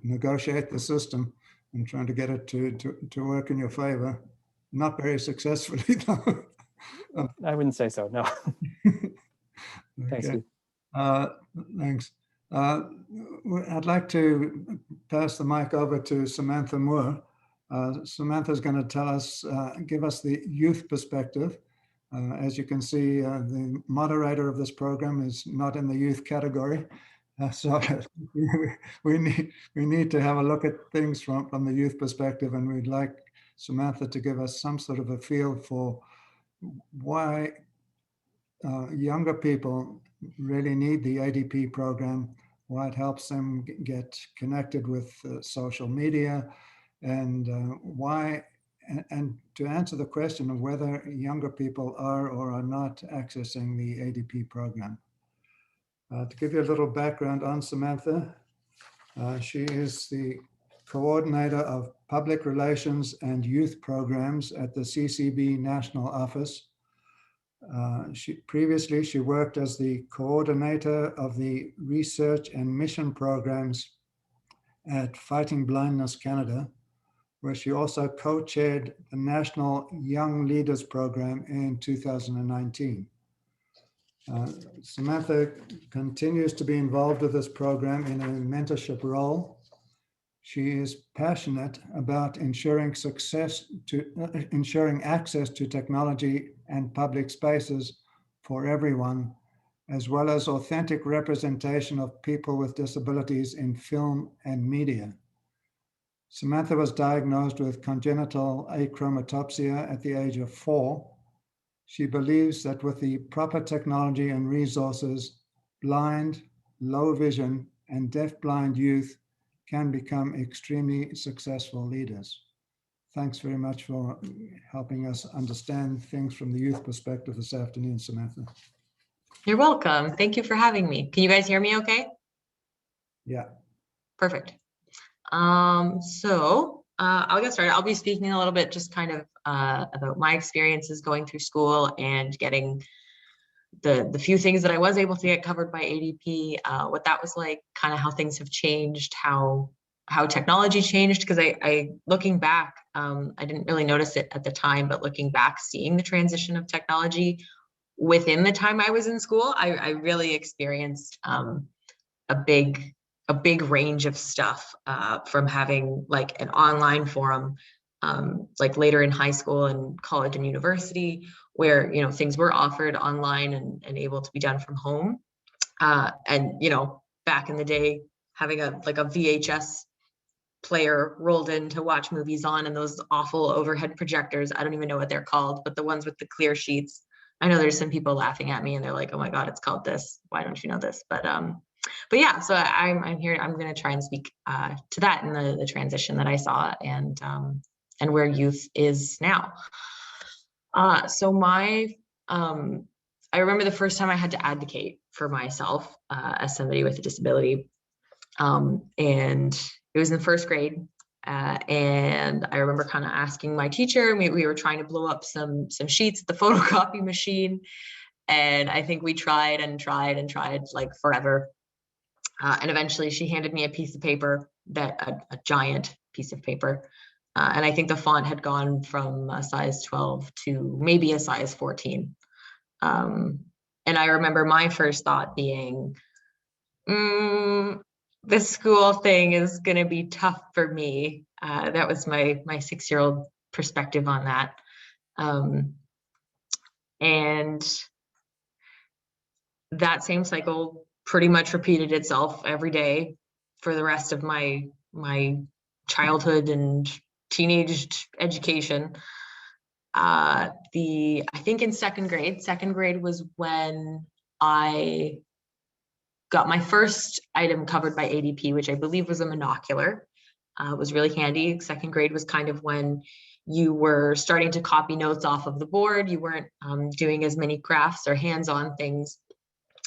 negotiate the system and trying to get it to work in your favor. Not very successfully, though. I wouldn't say so, no. Thanks, Okay. Steve. Thanks. I'd like to pass the mic over to Samantha Moore. Samantha's going to give us the youth perspective. As you can see, the moderator of this program is not in the youth category. So we need to have a look at things from the youth perspective, and we'd like Samantha to give us some sort of a feel for why younger people really need the ADP program, why it helps them get connected with social media, and and to answer the question of whether younger people are or are not accessing the ADP program. To give you a little background on Samantha, she is the coordinator of public relations and youth programs at the CCB National Office. Previously, she worked as the coordinator of the research and mission programs at Fighting Blindness Canada, where she also co-chaired the National Young Leaders Program in 2019. Samantha continues to be involved with this program in a mentorship role. She is passionate about ensuring access to technology and public spaces for everyone, as well as authentic representation of people with disabilities in film and media. Samantha was diagnosed with congenital achromatopsia at the age of 4. She believes that with the proper technology and resources, blind, low vision, and deafblind youth can become extremely successful leaders. Thanks very much for helping us understand things from the youth perspective this afternoon, Samantha. You're welcome. Thank you for having me. Can you guys hear me okay? Yeah. Perfect. I'll get started. I'll be speaking a little bit just kind of about my experiences going through school and getting the few things that I was able to get covered by ADP, what that was like, kind of how things have changed, how technology changed. Because I looking back, I didn't really notice it at the time, but looking back, seeing the transition of technology within the time I was in school, I really experienced a big range of stuff, from having like an online forum, like later in high school and college and university, where, things were offered online and able to be done from home. And, back in the day, having a VHS player rolled in to watch movies on, and those awful overhead projectors, I don't even know what they're called, but the ones with the clear sheets, I know there's some people laughing at me and they're like, oh my God, it's called this. Why don't you know this? But yeah, so I'm here. I'm going to try and speak to that and the transition that I saw and where youth is now. So I remember the first time I had to advocate for myself as somebody with a disability, and it was in first grade. And I remember kind of asking my teacher, and we were trying to blow up some sheets at the photocopy machine. And I think we tried and tried and tried like forever. And eventually she handed me a piece of paper, a giant piece of paper. And I think the font had gone from a size 12 to maybe a size 14. And I remember my first thought being, this school thing is going to be tough for me. That was my 6-year-old perspective on that. And that same cycle pretty much repeated itself every day for the rest of my childhood and teenage education. I think in second grade was when I got my first item covered by ADP, which I believe was a monocular. It was really handy. Second grade was kind of when you were starting to copy notes off of the board. You weren't doing as many crafts or hands-on things.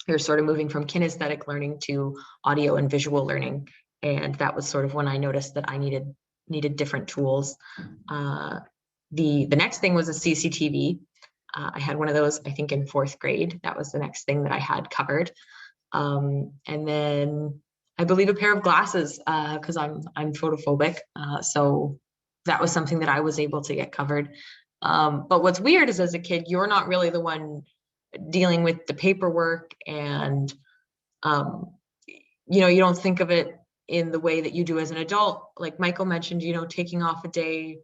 You're sort of moving from kinesthetic learning to audio and visual learning. And that was sort of when I noticed that I needed different tools. The next thing was a CCTV. I had one of those, I think, in 4th grade. That was the next thing that I had covered. And then I believe a pair of glasses, because I'm photophobic. So that was something that I was able to get covered. But what's weird is as a kid, you're not really the one dealing with the paperwork, and you don't think of it in the way that you do as an adult. Like Michael mentioned, taking off a day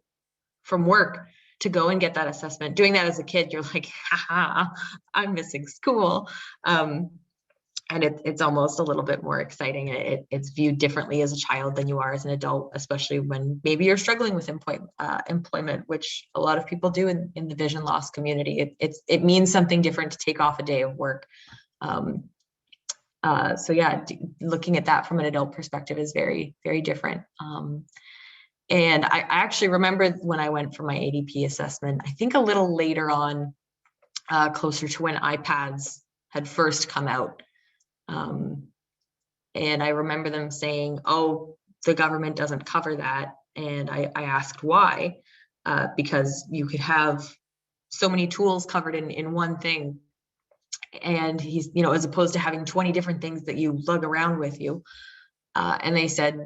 from work to go and get that assessment. Doing that as a kid, you're like, haha, I'm missing school. And it's almost a little bit more exciting. It's viewed differently as a child than you are as an adult, especially when maybe you're struggling with employment, which a lot of people do in the vision loss community. It means something different to take off a day of work. So yeah, looking at that from an adult perspective is very, very different. And I actually remember when I went for my ADP assessment, I think a little later on, closer to when iPads had first come out. And I remember them saying, oh, the government doesn't cover that. And I asked why, because you could have so many tools covered in one thing. And he's, as opposed to having 20 different things that you lug around with you. And they said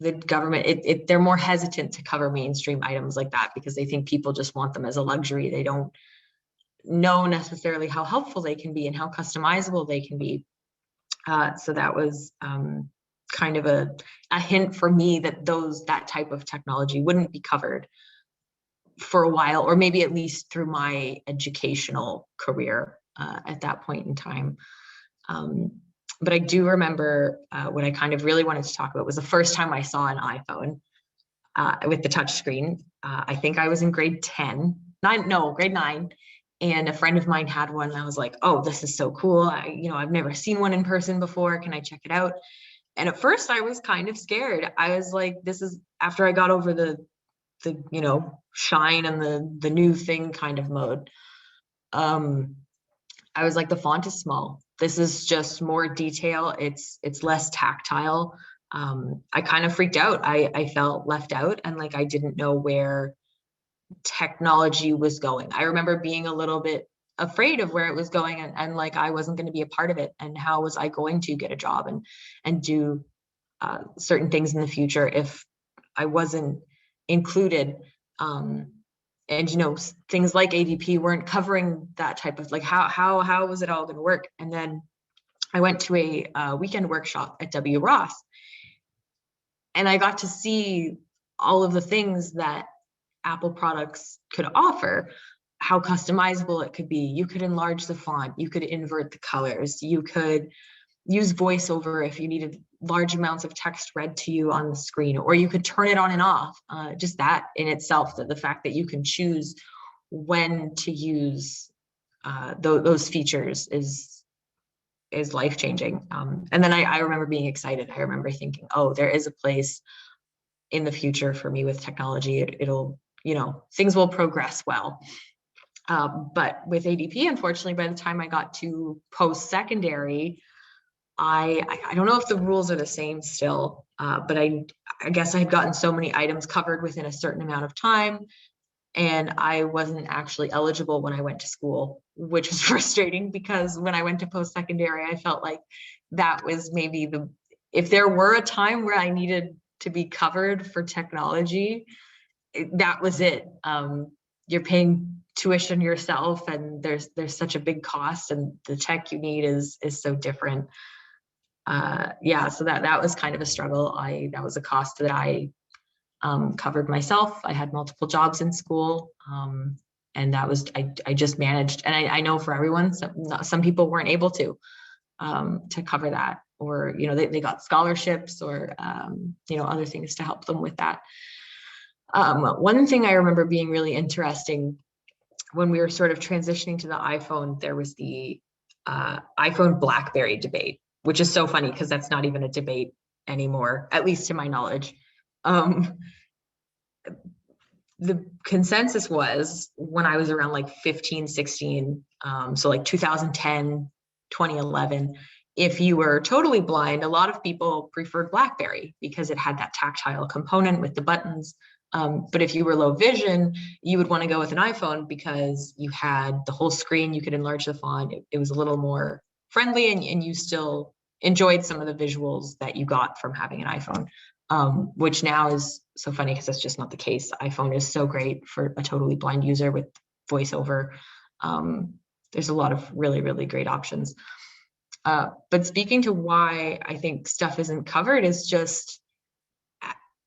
the government, they're more hesitant to cover mainstream items like that because they think people just want them as a luxury. They don't know necessarily how helpful they can be and how customizable they can be. So that was kind of a hint for me that that type of technology wouldn't be covered for a while, or maybe at least through my educational career at that point in time. But I do remember what I kind of really wanted to talk about was the first time I saw an iPhone with the touch screen. I think I was in grade 9. And a friend of mine had one, and I was like, oh, this is so cool. I've never seen one in person before. Can I check it out? And at first I was kind of scared. I was like, this is after I got over the shine and the new thing kind of mode. I was like, the font is small. This is just more detail. It's less tactile. I kind of freaked out. I felt left out, and like I didn't know where technology was going. I remember being a little bit afraid of where it was going, and like I wasn't going to be a part of it, and how was I going to get a job and do certain things in the future if I wasn't included. And things like ADP weren't covering that type of like how was it all going to work? And then I went to a weekend workshop at W. Ross, and I got to see all of the things that Apple products could offer, how customizable it could be. You could enlarge the font, you could invert the colors, you could use voiceover if you needed large amounts of text read to you on the screen, or you could turn it on and off. Just that in itself, the fact that you can choose when to use those features is life-changing. And then I remember being excited. I remember thinking, oh, there is a place in the future for me with technology. It'll, you know, things will progress well. But with ADP, unfortunately, by the time I got to post-secondary, I don't know if the rules are the same still, but I guess I had gotten so many items covered within a certain amount of time, and I wasn't actually eligible when I went to school, which was frustrating because when I went to post-secondary, I felt like that was maybe if there were a time where I needed to be covered for technology, that was it. You're paying tuition yourself, and there's such a big cost, and the tech you need is so different. Yeah, so that was kind of a struggle. That was a cost that I covered myself. I had multiple jobs in school, and that was I just managed. And I know for everyone, some people weren't able to cover that, or you know they got scholarships or you know other things to help them with that. One thing I remember being really interesting when we were sort of transitioning to the iPhone, there was the iPhone BlackBerry debate, which is so funny because that's not even a debate anymore, at least to my knowledge. The consensus was when I was around like 15, 16, so like 2010, 2011, if you were totally blind, a lot of people preferred BlackBerry because it had that tactile component with the buttons. But if you were low vision, you would want to go with an iPhone because you had the whole screen, you could enlarge the font. It was a little more friendly, and you still enjoyed some of the visuals that you got from having an iPhone, which now is so funny because that's just not the case. iPhone is so great for a totally blind user with voiceover. There's a lot of really, really great options. But speaking to why I think stuff isn't covered is just,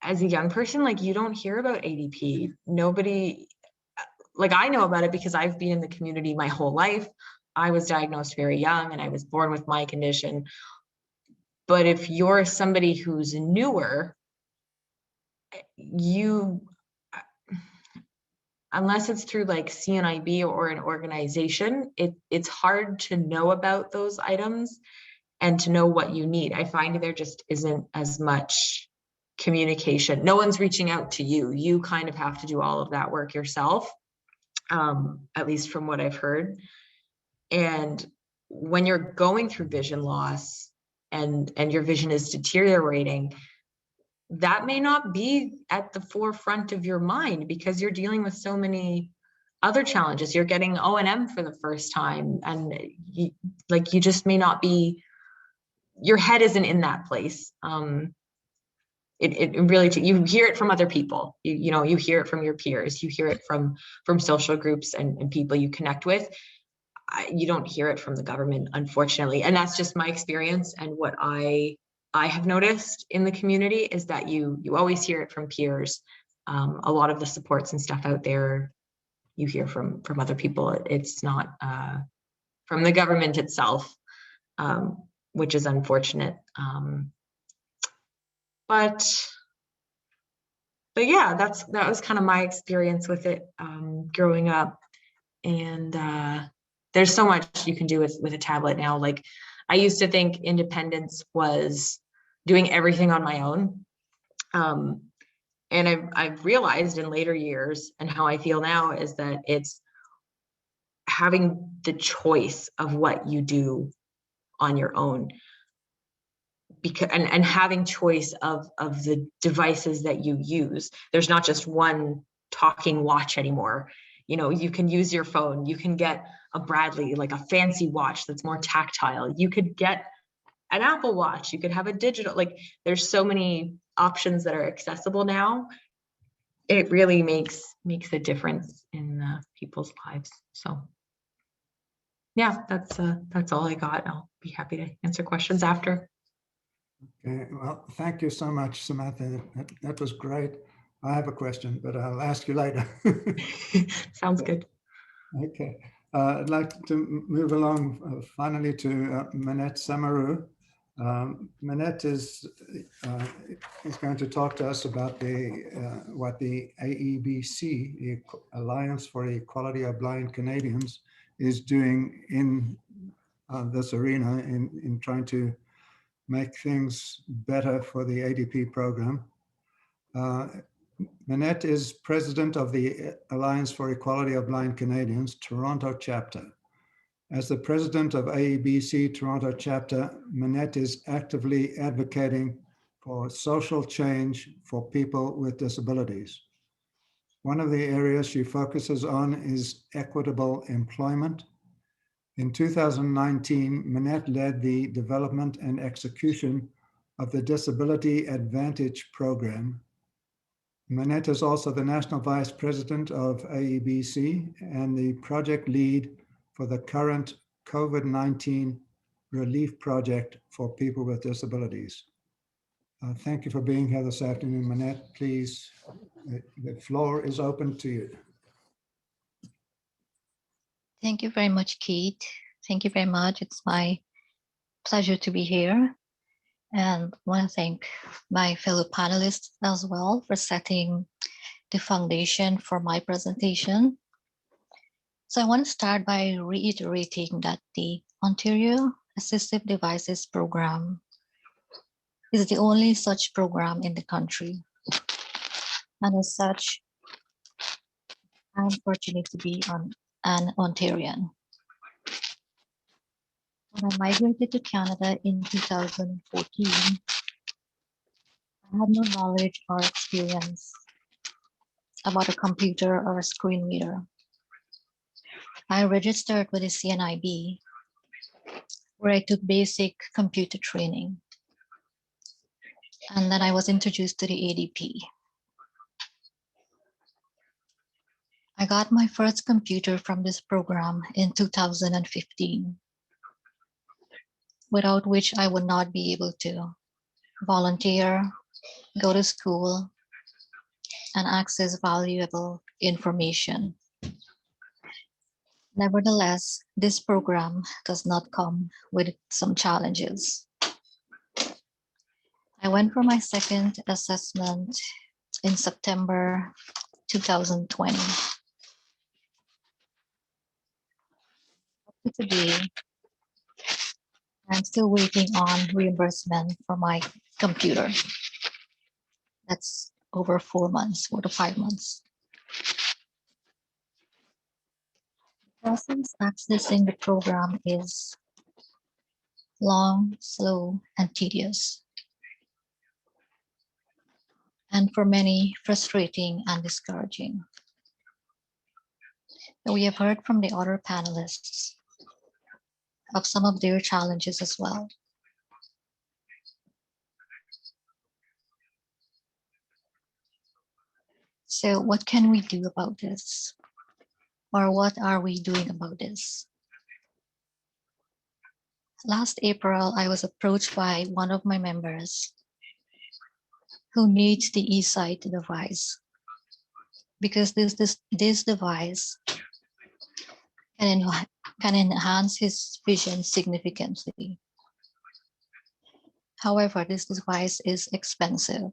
as a young person, like you don't hear about ADP. Nobody, like I know about it because I've been in the community my whole life. I was diagnosed very young and I was born with my condition. But if you're somebody who's newer, unless it's through like CNIB or an organization, it's hard to know about those items and to know what you need. I find there just isn't as much communication. No one's reaching out to you. You kind of have to do all of that work yourself, at least from what I've heard. And when you're going through vision loss and your vision is deteriorating, that may not be at the forefront of your mind because you're dealing with so many other challenges. You're getting O&M for the first time, and you just may not be, your head isn't in that place. It really, you hear it from other people. You know, you hear it from your peers. You hear it from social groups and people you connect with. You don't hear it from the government, unfortunately. And that's just my experience. And what I have noticed in the community is that you always hear it from peers. A lot of the supports and stuff out there, you hear from other people. It's not from the government itself, which is unfortunate. But yeah, that was kind of my experience with it growing up. And there's so much you can do with a tablet now. Like I used to think independence was doing everything on my own. And I've realized in later years, and how I feel now, is that it's having the choice of what you do on your own. Because and having choice of the devices that you use. There's not just one talking watch anymore. You know, you can use your phone. You can get a Bradley, like a fancy watch that's more tactile. You could get an Apple Watch. You could have a digital, like there's so many options that are accessible now. It really makes a difference in people's lives. So yeah, that's all I got. I'll be happy to answer questions after. Okay, well, thank you so much, Samantha. That was great. I have a question, but I'll ask you later. Sounds good. Okay, I'd like to move along finally to Manette Samaru. Manette is going to talk to us about what the AEBC, the Alliance for the Equality of Blind Canadians, is doing in this arena in trying to make things better for the ADP program. Manette is president of the Alliance for Equality of Blind Canadians, Toronto chapter. As the president of AEBC Toronto chapter, Manette is actively advocating for social change for people with disabilities. One of the areas she focuses on is equitable employment. In 2019, Manette led the development and execution of the Disability Advantage Program. Manette is also the National Vice President of AEBC and the project lead for the current COVID-19 relief project for people with disabilities. Thank you for being here this afternoon, Manette. Please, the floor is open to you. Thank you very much, Keith. Thank you very much. It's my pleasure to be here. And I want to thank my fellow panelists as well for setting the foundation for my presentation. So I want to start by reiterating that the Ontario Assistive Devices Program is the only such program in the country. And as such, I'm fortunate to be an Ontarian. When I migrated to Canada in 2014, I had no knowledge or experience about a computer or a screen reader. I registered with the CNIB, where I took basic computer training. And then I was introduced to the ADP. I got my first computer from this program in 2015, without which I would not be able to volunteer, go to school, and access valuable information. Nevertheless, this program does not come with some challenges. I went for my second assessment in September 2020. Up to today, I'm still waiting on reimbursement for my computer. That's over 4 months, 4 to 5 months. The process accessing the program is long, slow, and tedious. And for many, frustrating and discouraging. We have heard from the other panelists of some of their challenges as well. So what can we do about this? Or what are we doing about this? Last April, I was approached by one of my members who needs the eSight device because this device can enhance his vision significantly. However, this device is expensive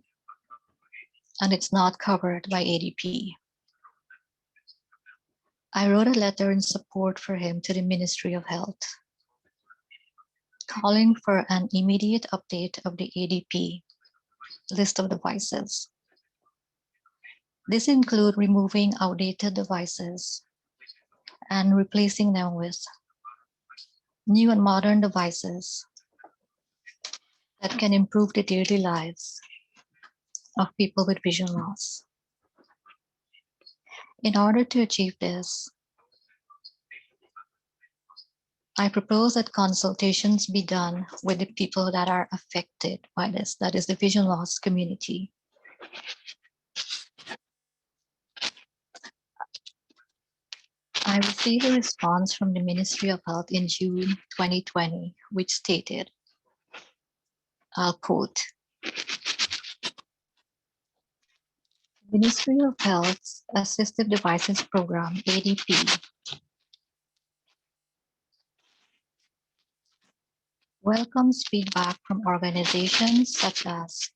and it's not covered by ADP. I wrote a letter in support for him to the Ministry of Health, calling for an immediate update of the ADP list of devices. This includes removing outdated devices and replacing them with new and modern devices that can improve the daily lives of people with vision loss. In order to achieve this, I propose that consultations be done with the people that are affected by this, that is the vision loss community. I received a response from the Ministry of Health in June 2020, which stated, I'll quote, Ministry of Health's Assistive Devices Program, ADP, welcomes feedback from organizations such as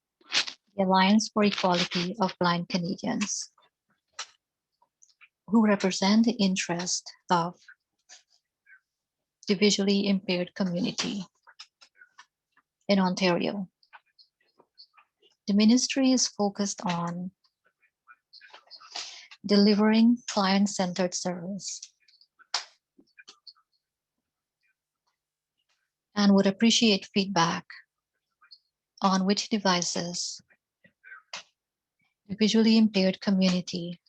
the Alliance for Equality of Blind Canadians, who represent the interest of the visually impaired community in Ontario. The ministry is focused on delivering client-centered service and would appreciate feedback on which devices the visually impaired community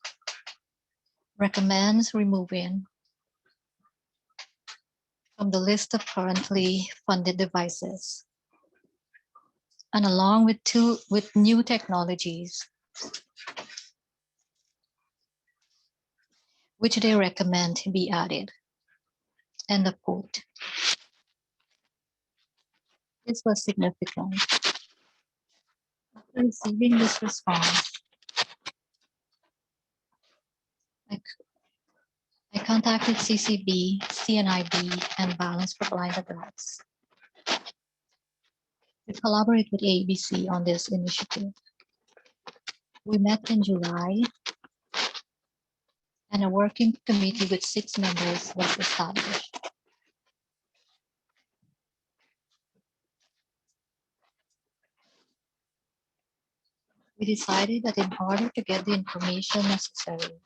recommends removing from the list of currently funded devices, and along with new technologies which they recommend be added. End of quote. This was significant. After receiving this response, I contacted CCB, CNIB, and Balance for Blind Adults to collaborate with ABC on this initiative. We met in July, and a working committee with 6 members was established. We decided that in order to get the information necessary,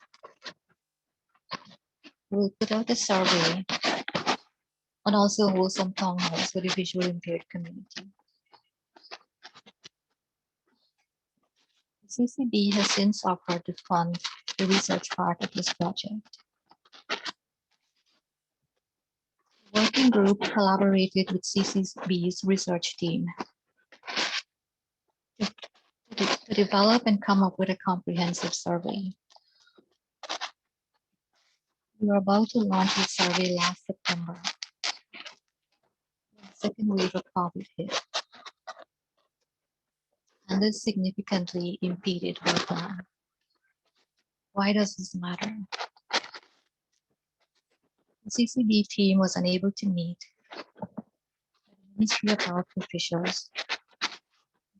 we'll put out a survey and also hold some town halls with the visually impaired community. The CCB has since offered to fund the research part of this project. The working group collaborated with CCB's research team to develop and come up with a comprehensive survey. We were about to launch the survey last September. The second wave of COVID hit, and this significantly impeded our plan. Why does this matter? The CCB team was unable to meet the Ministry of Health officials,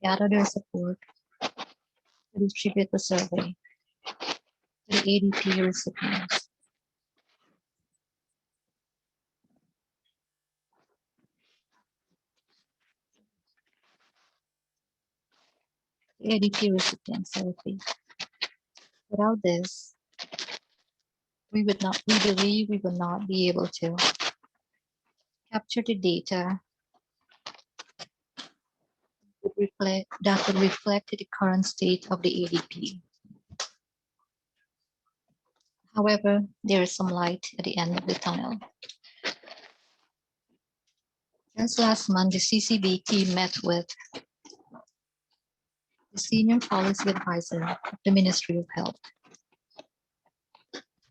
gather their support to distribute the survey to the ADP recipients. The ADP recipients, without this, we believe we would not be able to capture the data that would reflect the current state of the ADP. However, there is some light at the end of the tunnel. Just last month, the CCB team met with the Senior Policy Advisor of the Ministry of Health.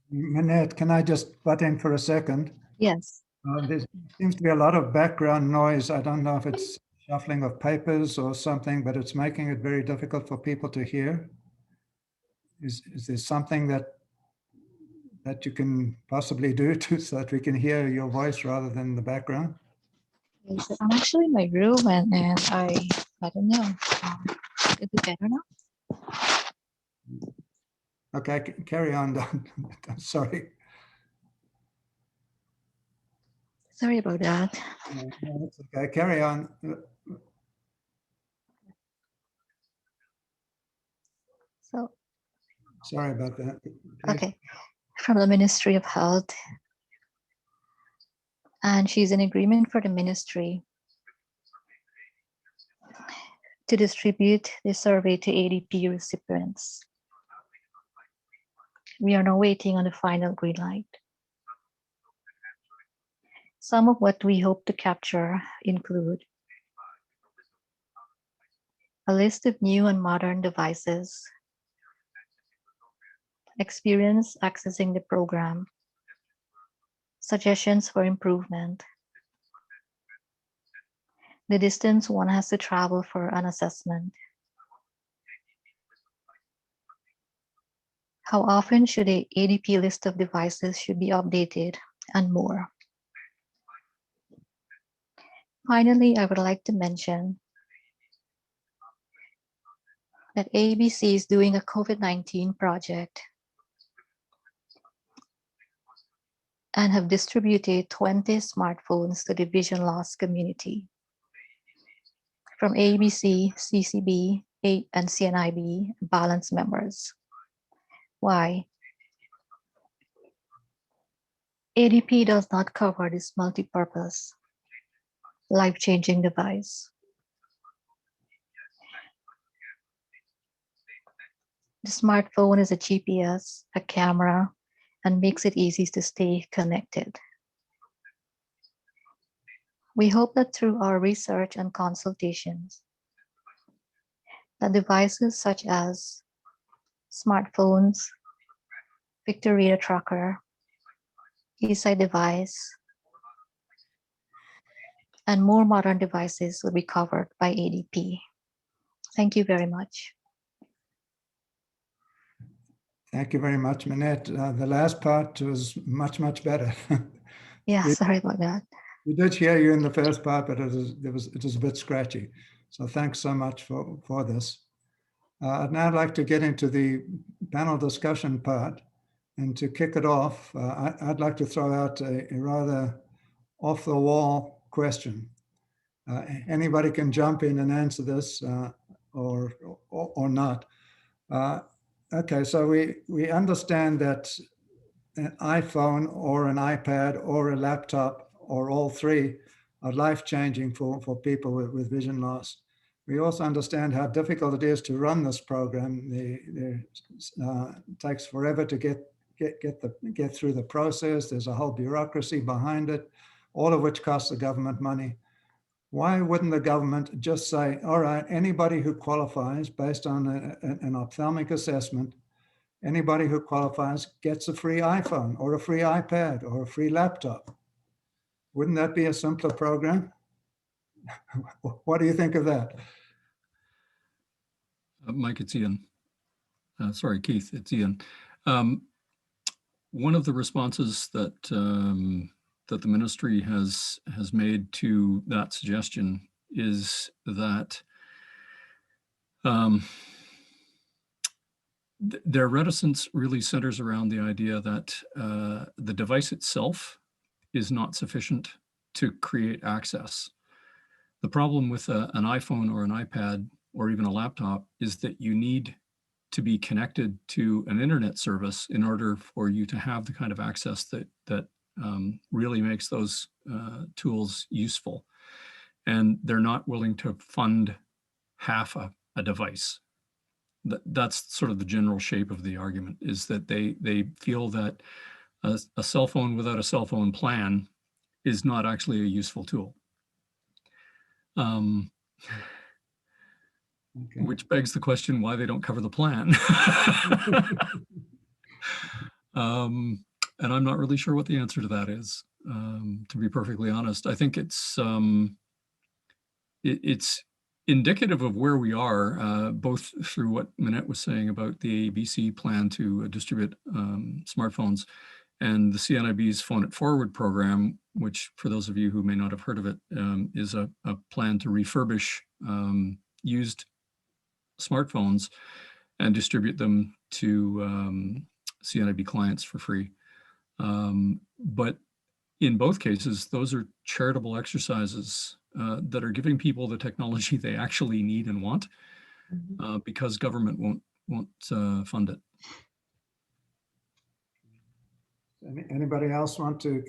Manette, can I just butt in for a second? Yes. There seems to be a lot of background noise. I don't know if it's shuffling of papers or something, but it's making it very difficult for people to hear. Is there something that you can possibly do so that we can hear your voice rather than the background? Okay, so I'm actually in my room and I don't know. Is it better now? Okay, carry on. I'm sorry. Sorry about that. No, it's okay, carry on. So, Sorry about that. okay, from the Ministry of Health. And she's in agreement for the ministry to distribute the survey to ADP recipients. We are now waiting on the final green light. Some of what we hope to capture include a list of new and modern devices, experience accessing the program, suggestions for improvement, the distance one has to travel for an assessment, how often should the ADP list of devices should be updated, and more. Finally, I would like to mention that ABC is doing a COVID-19 project and have distributed 20 smartphones to the vision loss community. From ABC, CCB, and CNIB balance members. Why? ADP does not cover this multi-purpose, life-changing device. The smartphone is a GPS, a camera, and makes it easy to stay connected. We hope that through our research and consultations, that devices such as smartphones, Victor Reader Tracker, eSight device, and more modern devices will be covered by ADP. Thank you very much. Thank you very much, Minette. The last part was much, much better. Yeah, sorry about that. We did hear you in the first part, but it was a bit scratchy. So thanks so much for this. I'd now like to get into the panel discussion part. And to kick it off, I'd like to throw out a rather off-the-wall question. Anybody can jump in and answer this or not. Okay, so we understand that an iPhone or an iPad or a laptop or all three are life-changing for people with vision loss. We also understand how difficult it is to run this program. It takes forever to get through the process. There's a whole bureaucracy behind it, all of which costs the government money. Why wouldn't the government just say, all right, anybody who qualifies based on an ophthalmic assessment, anybody who qualifies gets a free iPhone or a free iPad or a free laptop? Wouldn't that be a simpler program? What do you think of that? Mike, it's Ian. Sorry, Keith, it's Ian. One of the responses that that the ministry has made to that suggestion is that their reticence really centers around the idea that the device itself is not sufficient to create access. The problem with an iPhone or an iPad or even a laptop is that you need to be connected to an internet service in order for you to have the kind of access that really makes those tools useful. And they're not willing to fund half a device. That's sort of the general shape of the argument, is that they feel that a cell phone without a cell phone plan is not actually a useful tool. Okay. Which begs the question why they don't cover the plan. And I'm not really sure what the answer to that is, to be perfectly honest. I think it's indicative of where we are, both through what Minette was saying about the ABC plan to distribute smartphones and the CNIB's Phone It Forward program, which, for those of you who may not have heard of it, is a plan to refurbish used smartphones and distribute them to CNIB clients for free. But in both cases, those are charitable exercises that are giving people the technology they actually need and want, because government won't fund it. Anybody else want to?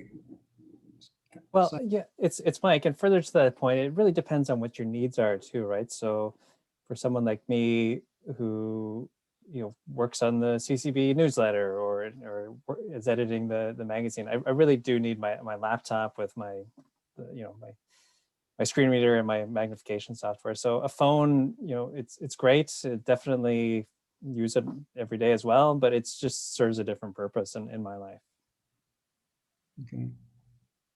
Well, yeah, it's Mike. And further to that point, it really depends on what your needs are too, right? So for someone like me who works on the CCB newsletter or is editing the magazine, I really do need my laptop with my screen reader and my magnification software. So a phone, it's great. It definitely use it every day as well, but it just serves a different purpose in my life. Okay.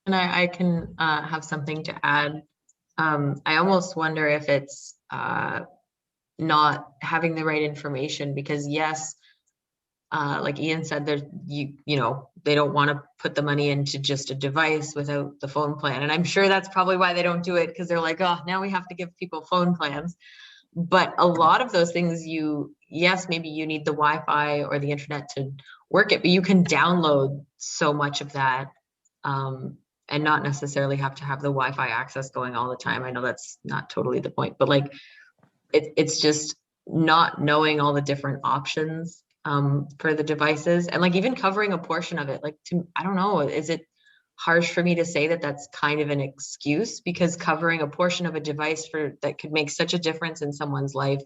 And I can have something to add. I almost wonder if it's not having the right information, because yes, like Ian said, there's they don't want to put the money into just a device without the phone plan, and I'm sure that's probably why they don't do it, because they're like, oh, now we have to give people phone plans. But a lot of those things you yes, maybe you need the Wi-Fi or the internet to work it, but you can download so much of that, and not necessarily have to have the Wi-Fi access going all the time. I know that's not totally the point, but like it's just not knowing all the different options for the devices, and like even covering a portion of it. Like, I don't know, is it harsh for me to say that that's kind of an excuse, because covering a portion of a device that could make such a difference in someone's life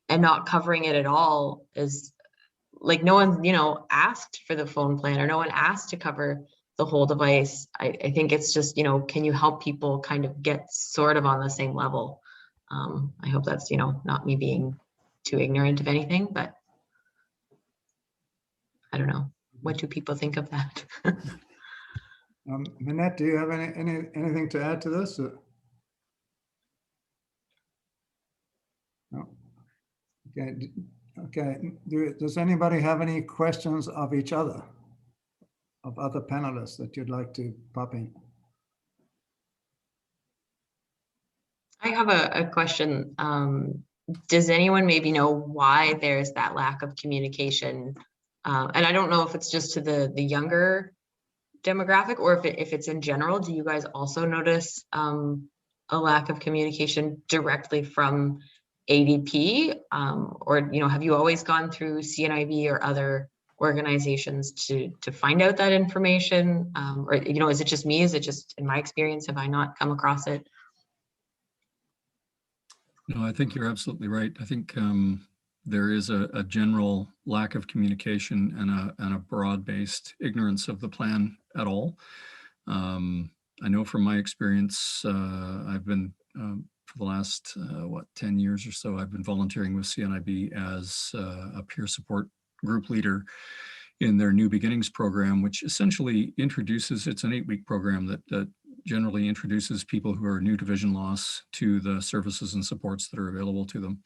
and not covering it at all is like, no one, asked for the phone plan, or no one asked to cover the whole device. I think it's just, can you help people kind of get sort of on the same level? I hope that's, not me being too ignorant of anything, but I don't know. What do people think of that? Minette, do you have anything to add to this? No. Okay. Okay. Does anybody have any questions of each other, of other panelists that you'd like to pop in? I have a question. Does anyone maybe know why there's that lack of communication? And I don't know if it's just to the younger demographic, or if it's in general. Do you guys also notice a lack of communication directly from ADP? Or have you always gone through CNIB or other organizations to find out that information? Or is it just me? Is it just in my experience? Have I not come across it? No, I think you're absolutely right. I think there is a general lack of communication and a broad-based ignorance of the plan at all. I know from my experience, I've been, for the last, 10 years or so, I've been volunteering with CNIB as a peer support group leader in their New Beginnings program, which essentially introduces, it's an 8-week program that generally introduces people who are new to vision loss to the services and supports that are available to them.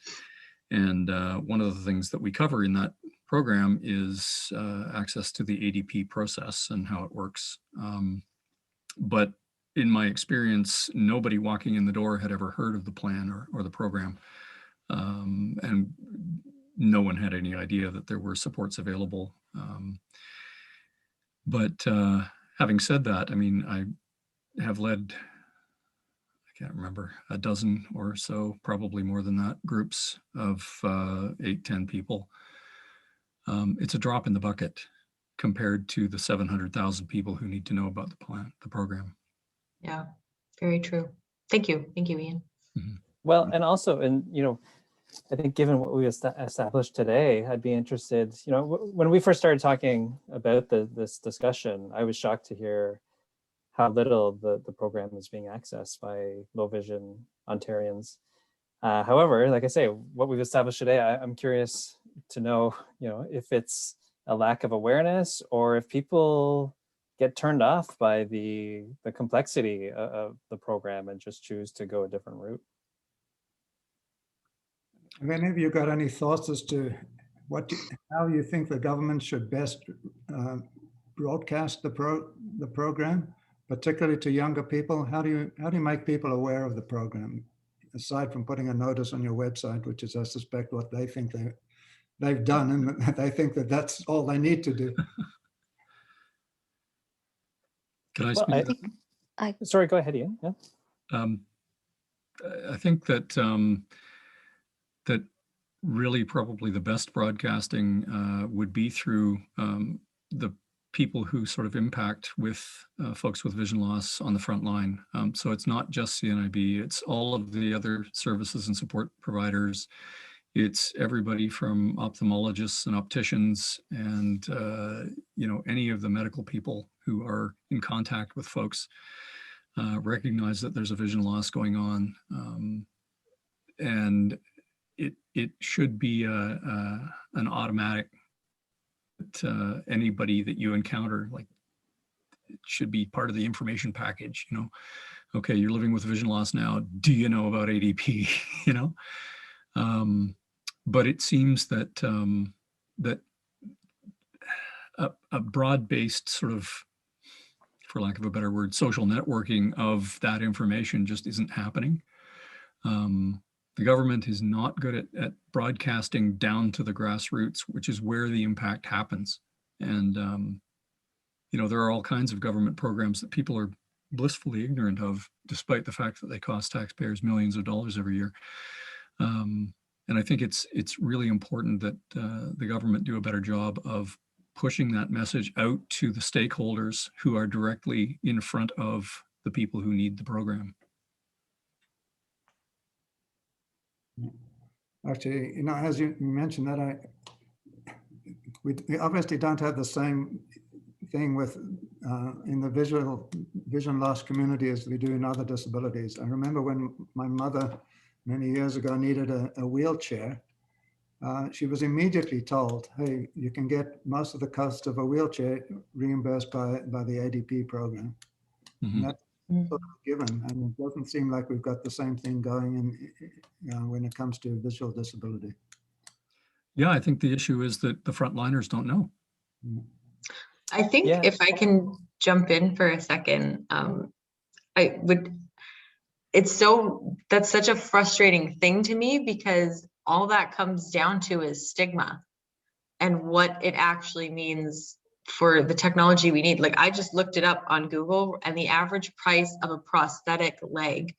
And one of the things that we cover in that program is access to the ADP process and how it works. But in my experience, nobody walking in the door had ever heard of the plan or the program. And no one had any idea that there were supports available. But having said that, I mean, I have led, I can't remember, a dozen or so, probably more than that, groups of 8, 10 people. It's a drop in the bucket compared to the 700,000 people who need to know about the program. Yeah, very true. Thank you. Thank you, Ian. Mm-hmm. Well, and also, I think given what we established today, I'd be interested, when we first started talking about this discussion, I was shocked to hear how little the program is being accessed by low vision Ontarians. However, like I say, what we've established today, I'm curious to know, if it's a lack of awareness or if people get turned off by the complexity of the program and just choose to go a different route. Have any of you got any thoughts as to how you think the government should best broadcast the program, particularly to younger people? How do you make people aware of the program, aside from putting a notice on your website, which is, I suspect, what they think they've done, and they think that that's all they need to do? Can I speak? Sorry, go ahead, Ian. Yeah. I think that that really probably the best broadcasting would be through the people who sort of impact with folks with vision loss on the front line. So it's not just CNIB, it's all of the other services and support providers. It's everybody from ophthalmologists and opticians and any of the medical people who are in contact with folks recognize that there's a vision loss going on. And it should be an automatic that anybody that you encounter, like, it should be part of the information package. Okay, you're living with vision loss now. Do you know about ADP? But it seems that that a broad-based sort of, for lack of a better word, social networking of that information just isn't happening. The government is not good at broadcasting down to the grassroots, which is where the impact happens. And, you know, there are all kinds of government programs that people are blissfully ignorant of, despite the fact that they cost taxpayers millions of dollars every year. And I think it's really important that the government do a better job of pushing that message out to the stakeholders who are directly in front of the people who need the program. Actually, you know, as you mentioned that, we obviously don't have the same thing with in the vision loss community as we do in other disabilities. I remember when my mother many years ago needed a wheelchair. She was immediately told, hey, you can get most of the cost of a wheelchair reimbursed by the ADP program. Mm-hmm. And that's sort of given. And it doesn't seem like we've got the same thing going in, when it comes to visual disability. Yeah, I think the issue is that the frontliners don't know. I think Yeah. if I can jump in for a second, that's such a frustrating thing to me, because all that comes down to is stigma and what it actually means for the technology we need. Like, I just looked it up on Google, and the average price of a prosthetic leg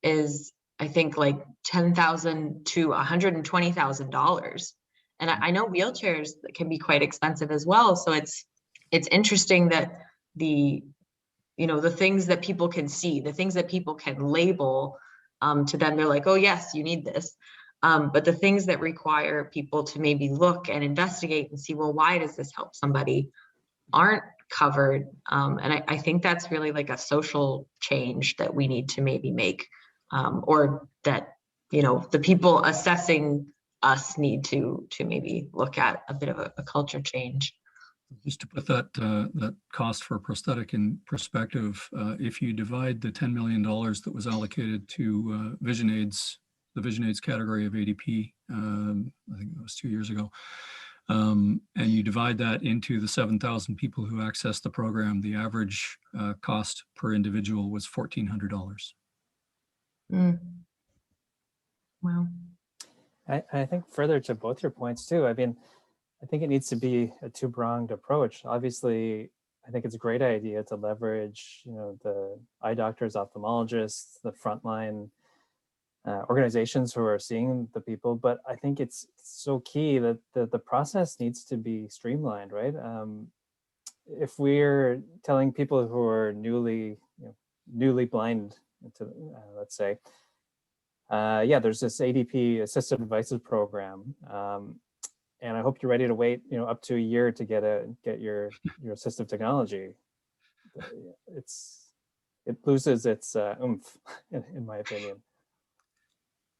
is, I think, like $10,000 to $120,000. And I know wheelchairs can be quite expensive as well. So it's interesting that the things that people can see, the things that people can label, to them, they're like, oh yes, you need this. But the things that require people to maybe look and investigate and see, well, why does this help somebody, aren't covered. And I think that's really like a social change that we need to maybe make, or that, the people assessing us need to maybe look at a bit of a culture change. Just to put that cost for a prosthetic in perspective, if you divide the $10 million that was allocated to vision aids, the vision aids category of ADP, I think it was 2 years ago, and you divide that into the 7,000 people who accessed the program, the average cost per individual was $1,400. Wow. I think further to both your points too, I mean, I think it needs to be a two-pronged approach. Obviously, I think it's a great idea to leverage, the eye doctors, ophthalmologists, the frontline organizations who are seeing the people. But I think it's so key that the process needs to be streamlined, right? If we're telling people who are newly blind, let's say, there's this ADP assistive devices program. And I hope you're ready to wait, up to a year to get your assistive technology. It loses its oomph, in my opinion.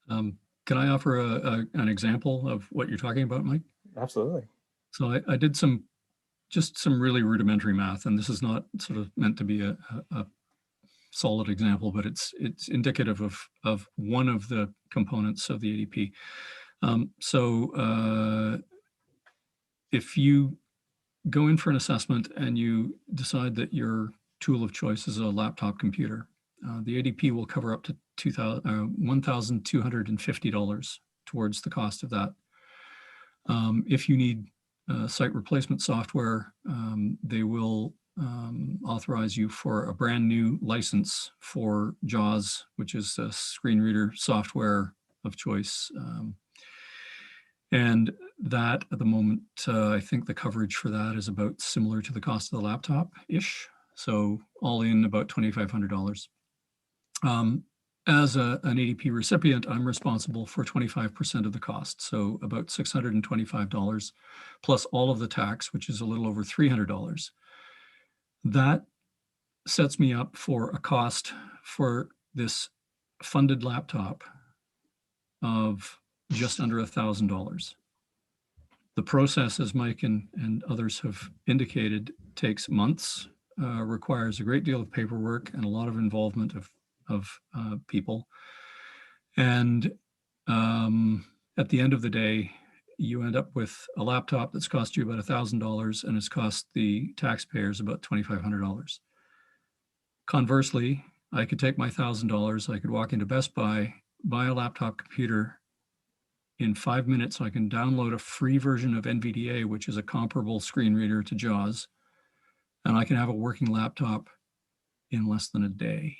Can I offer an example of what you're talking about, Mike? Absolutely. So I did some really rudimentary math, and this is not sort of meant to be a solid example, but it's indicative of one of the components of the ADP. If you go in for an assessment and you decide that your tool of choice is a laptop computer, the ADP will cover up to $1,250 towards the cost of that. If you need site replacement software, they will authorize you for a brand new license for JAWS, which is a screen reader software of choice. And that at the moment, I think the coverage for that is about similar to the cost of the laptop-ish. So all in about $2,500. As an ADP recipient, I'm responsible for 25% of the cost. So about $625 plus all of the tax, which is a little over $300. That sets me up for a cost for this funded laptop of just under $1,000. The process, as Mike and others have indicated, takes months, requires a great deal of paperwork and a lot of involvement of people. And at the end of the day, you end up with a laptop that's cost you about $1,000 and it's cost the taxpayers about $2,500. Conversely, I could take my $1,000, I could walk into Best Buy, buy a laptop computer. In 5 minutes, I can download a free version of NVDA, which is a comparable screen reader to JAWS, and I can have a working laptop in less than a day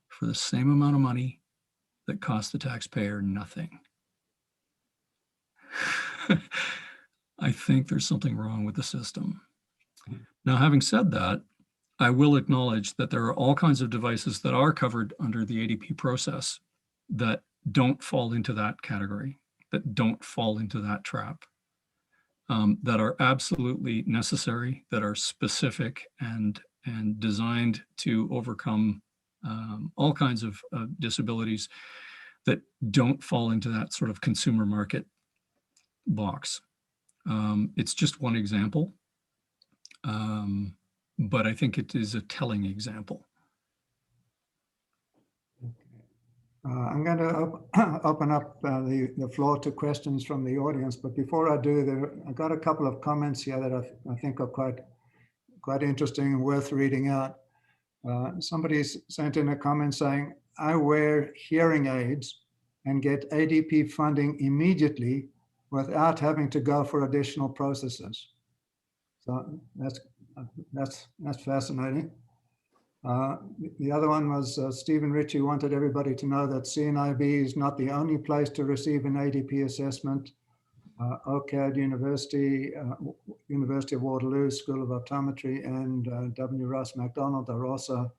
for the same amount of money that costs the taxpayer nothing. I think there's something wrong with the system. Now, having said that, I will acknowledge that there are all kinds of devices that are covered under the ADP process that don't fall into that category, that don't fall into that trap, that are absolutely necessary, that are specific and designed to overcome all kinds of disabilities that don't fall into that sort of consumer market box. It's just one example, but I think it is a telling example. I'm going to open up the floor to questions from the audience, but before I do, I got a couple of comments here that I think are quite interesting and worth reading out. Somebody's sent in a comment saying, I wear hearing aids and get ADP funding immediately without having to go for additional processes. So that's fascinating. The other one was Stephen Ritchie wanted everybody to know that CNIB is not the only place to receive an ADP assessment. OCAD University, University of Waterloo School of Optometry, and W. Ross MacDonald are also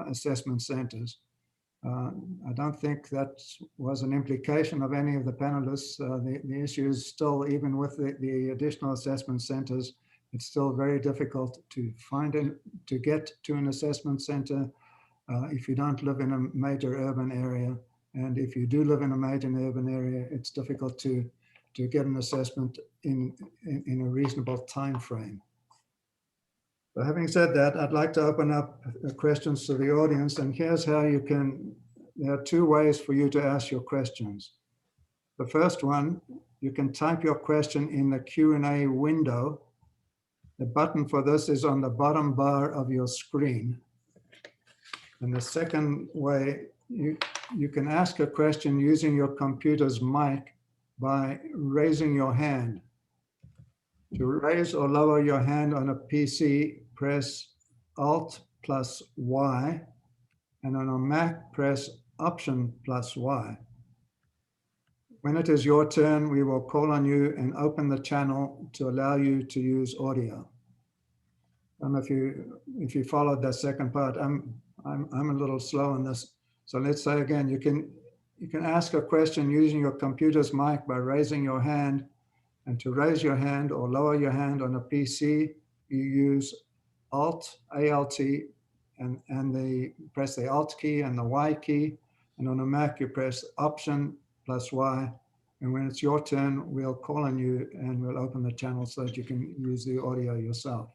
assessment centers. I don't think that was an implication of any of the panelists. The issue is still, even with the additional assessment centers, it's still very difficult to find and to get to an assessment center if you don't live in a major urban area. And if you do live in a major urban area, it's difficult to get an assessment in a reasonable time frame. So having said that, I'd like to open up questions to the audience, and here's how you can, there are two ways for you to ask your questions. The first one, you can type your question in the Q&A window. The button for this is on the bottom bar of your screen. And the second way, you can ask a question using your computer's mic by raising your hand. To raise or lower your hand on a PC, press Alt plus Y, and on a Mac, press Option plus Y. When it is your turn, we will call on you and open the channel to allow you to use audio. I don't know if you followed that second part. I'm a little slow on this. So let's say again, you can ask a question using your computer's mic by raising your hand. And to raise your hand or lower your hand on a PC, you use Alt, ALT, and press the Alt key and the Y key. And on a Mac, you press Option plus Y. And when it's your turn, we'll call on you and we'll open the channel so that you can use the audio yourself.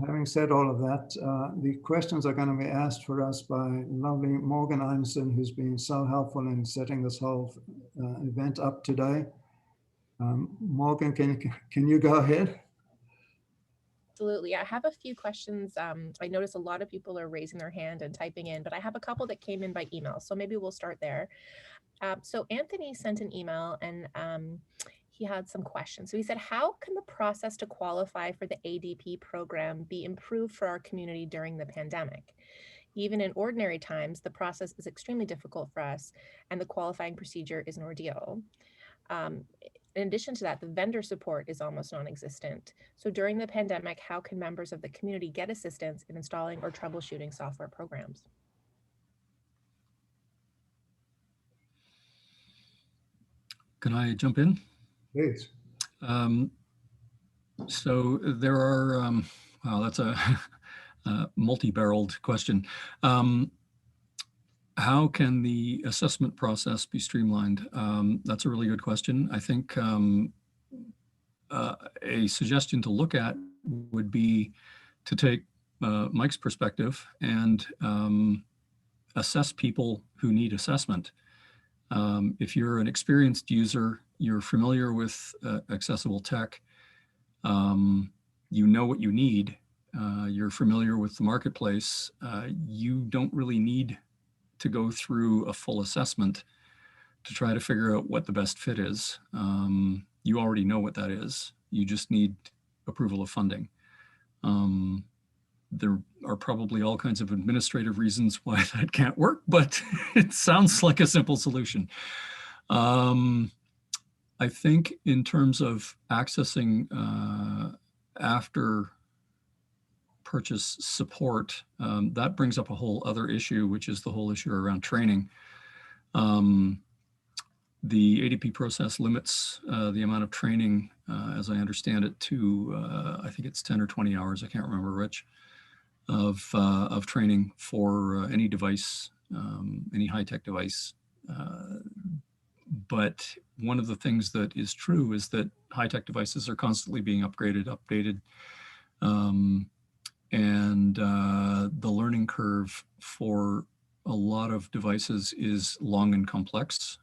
Having said all of that, the questions are going to be asked for us by lovely Morgan Imeson, who's been so helpful in setting this whole event up today. Morgan, can you go ahead? Absolutely. I have a few questions. I notice a lot of people are raising their hand and typing in, but I have a couple that came in by email. So maybe we'll start there. So Anthony sent an email and he had some questions. So he said, how can the process to qualify for the ADP program be improved for our community during the pandemic? Even in ordinary times, the process is extremely difficult for us and the qualifying procedure is an ordeal. In addition to that, the vendor support is almost non-existent. So during the pandemic, how can members of the community get assistance in installing or troubleshooting software programs? Can I jump in? Please. So there are, wow, that's a multi-barreled question. How can the assessment process be streamlined? That's a really good question. I think a suggestion to look at would be to take Mike's perspective and assess people who need assessment. If you're an experienced user, you're familiar with accessible tech, you know what you need, you're familiar with the marketplace, you don't really need to go through a full assessment to try to figure out what the best fit is. You already know what that is. You just need approval of funding. There are probably all kinds of administrative reasons why that can't work, but it sounds like a simple solution. I think in terms of accessing after purchase support, that brings up a whole other issue, which is the whole issue around training. The ADP process limits the amount of training, as I understand it, to I think it's 10 or 20 hours, I can't remember, Rich, of training for any device, any high-tech device. But one of the things that is true is that high-tech devices are constantly being upgraded, updated, and the learning curve for a lot of devices is long and complex.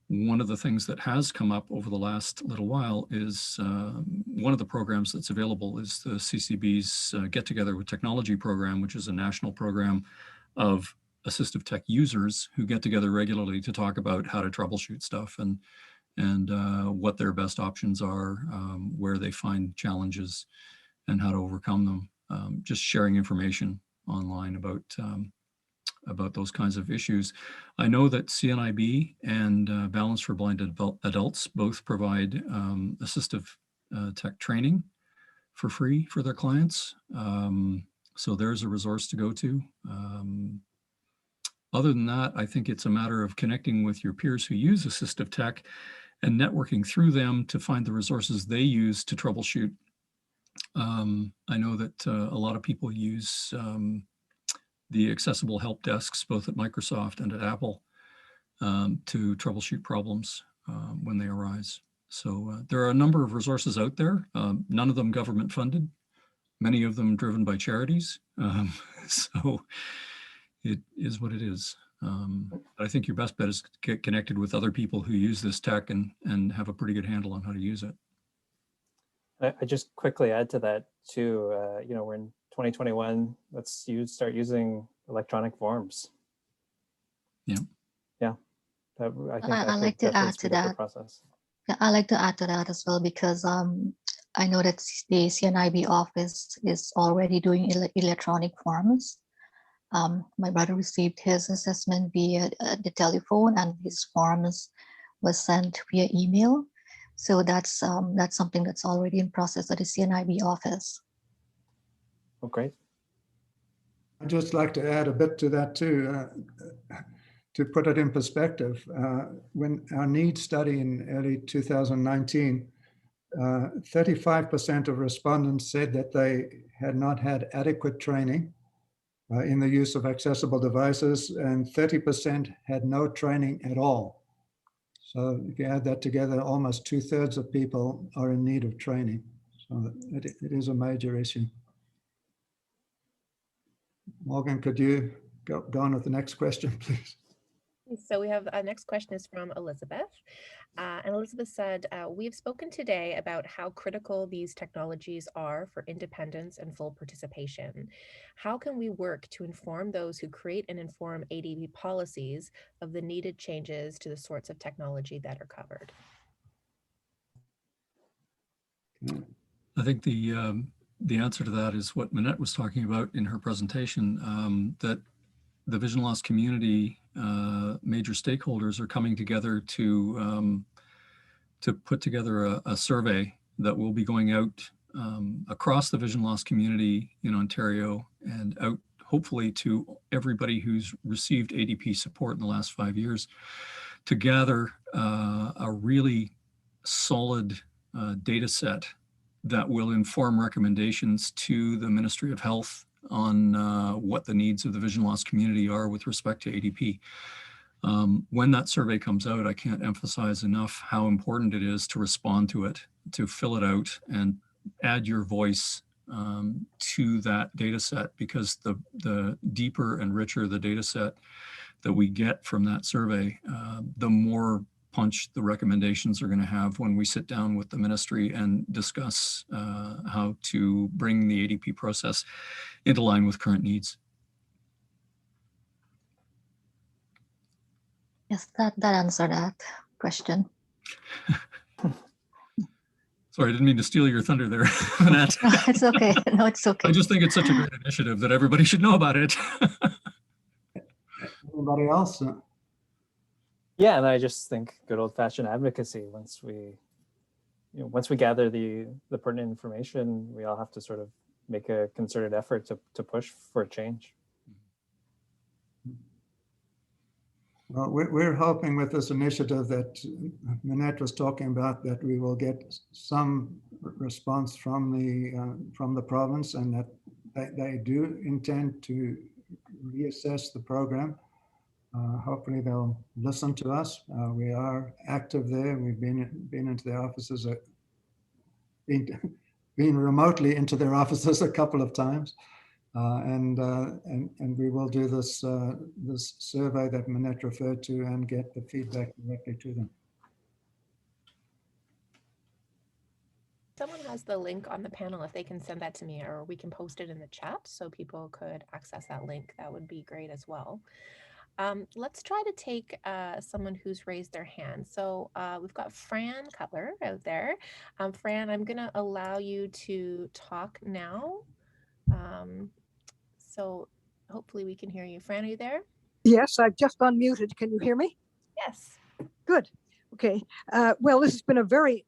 One of the things that has come up over the last little while is one of the programs that's available is the CCB's Get Together with Technology program, which is a national program of assistive tech users who get together regularly to talk about how to troubleshoot stuff and what their best options are, where they find challenges and how to overcome them. Just sharing information online about those kinds of issues. I know that CNIB and Balance for Blind Adults both provide assistive tech training for free for their clients. So there's a resource to go to. Other than that, I think it's a matter of connecting with your peers who use assistive tech and networking through them to find the resources they use to troubleshoot. I know that a lot of people use the accessible help desks, both at Microsoft and at Apple, to troubleshoot problems when they arise. So there are a number of resources out there, none of them government funded, many of them driven by charities. So it is what it is. I think your best bet is to get connected with other people who use this tech and have a pretty good handle on how to use it. I just quickly add to that too, you know, we're in 2021, let's start using electronic forms. Yeah. Yeah. I think I like to add to that. Process. Yeah, I like to add to that as well, because I know that the CNIB office is already doing electronic forms. My brother received his assessment via the telephone, and his forms was sent via email. So that's something that's already in process at the CNIB office. Oh, great. I'd just like to add a bit to that too, to put it in perspective. When our needs study in early 2019, 35% of respondents said that they had not had adequate training in the use of accessible devices, and 30% had no training at all. So if you add that together, almost 2/3 of people are in need of training. So it is a major issue. Morgan, could you go on with the next question, please? So we have next question is from Elizabeth. And Elizabeth said, we've spoken today about how critical these technologies are for independence and full participation. How can we work to inform those who create and inform ADP policies of the needed changes to the sorts of technology that are covered? I think the answer to that is what Minette was talking about in her presentation, that the vision loss community, major stakeholders are coming together to put together a survey that will be going out across the vision loss community in Ontario and out hopefully to everybody who's received ADP support in the last 5 years, to gather a really solid data set that will inform recommendations to the Ministry of Health on what the needs of the vision loss community are with respect to ADP. When that survey comes out, I can't emphasize enough how important it is to respond to it, to fill it out and add your voice to that data set, because the deeper and richer the data set that we get from that survey, the more punch the recommendations are going to have when we sit down with the ministry and discuss how to bring the ADP process into line with current needs. Yes, that answered that question. Sorry, I didn't mean to steal your thunder there, Annette. No, it's okay. No, it's okay. I just think it's such a great initiative that everybody should know about it. Anybody else? Yeah, and I just think good old-fashioned advocacy. Once we gather the pertinent information, we all have to sort of make a concerted effort to push for a change. Well, we're hoping with this initiative that Manette was talking about, that we will get some response from the province, and that they do intend to reassess the program. Hopefully they'll listen to us. We are active there. We've been into their offices, been remotely into their offices a couple of times. And we will do this survey that Manette referred to and get the feedback directly to them. Someone has the link on the panel. If they can send that to me, or we can post it in the chat so people could access that link, that would be great as well. Let's try to take someone who's raised their hand. So we've got Fran Cutler out there. Fran, I'm going to allow you to talk now. So hopefully we can hear you. Fran, are you there? Yes, I've just unmuted. Can you hear me? Yes. Good. Okay. Well, this has been a very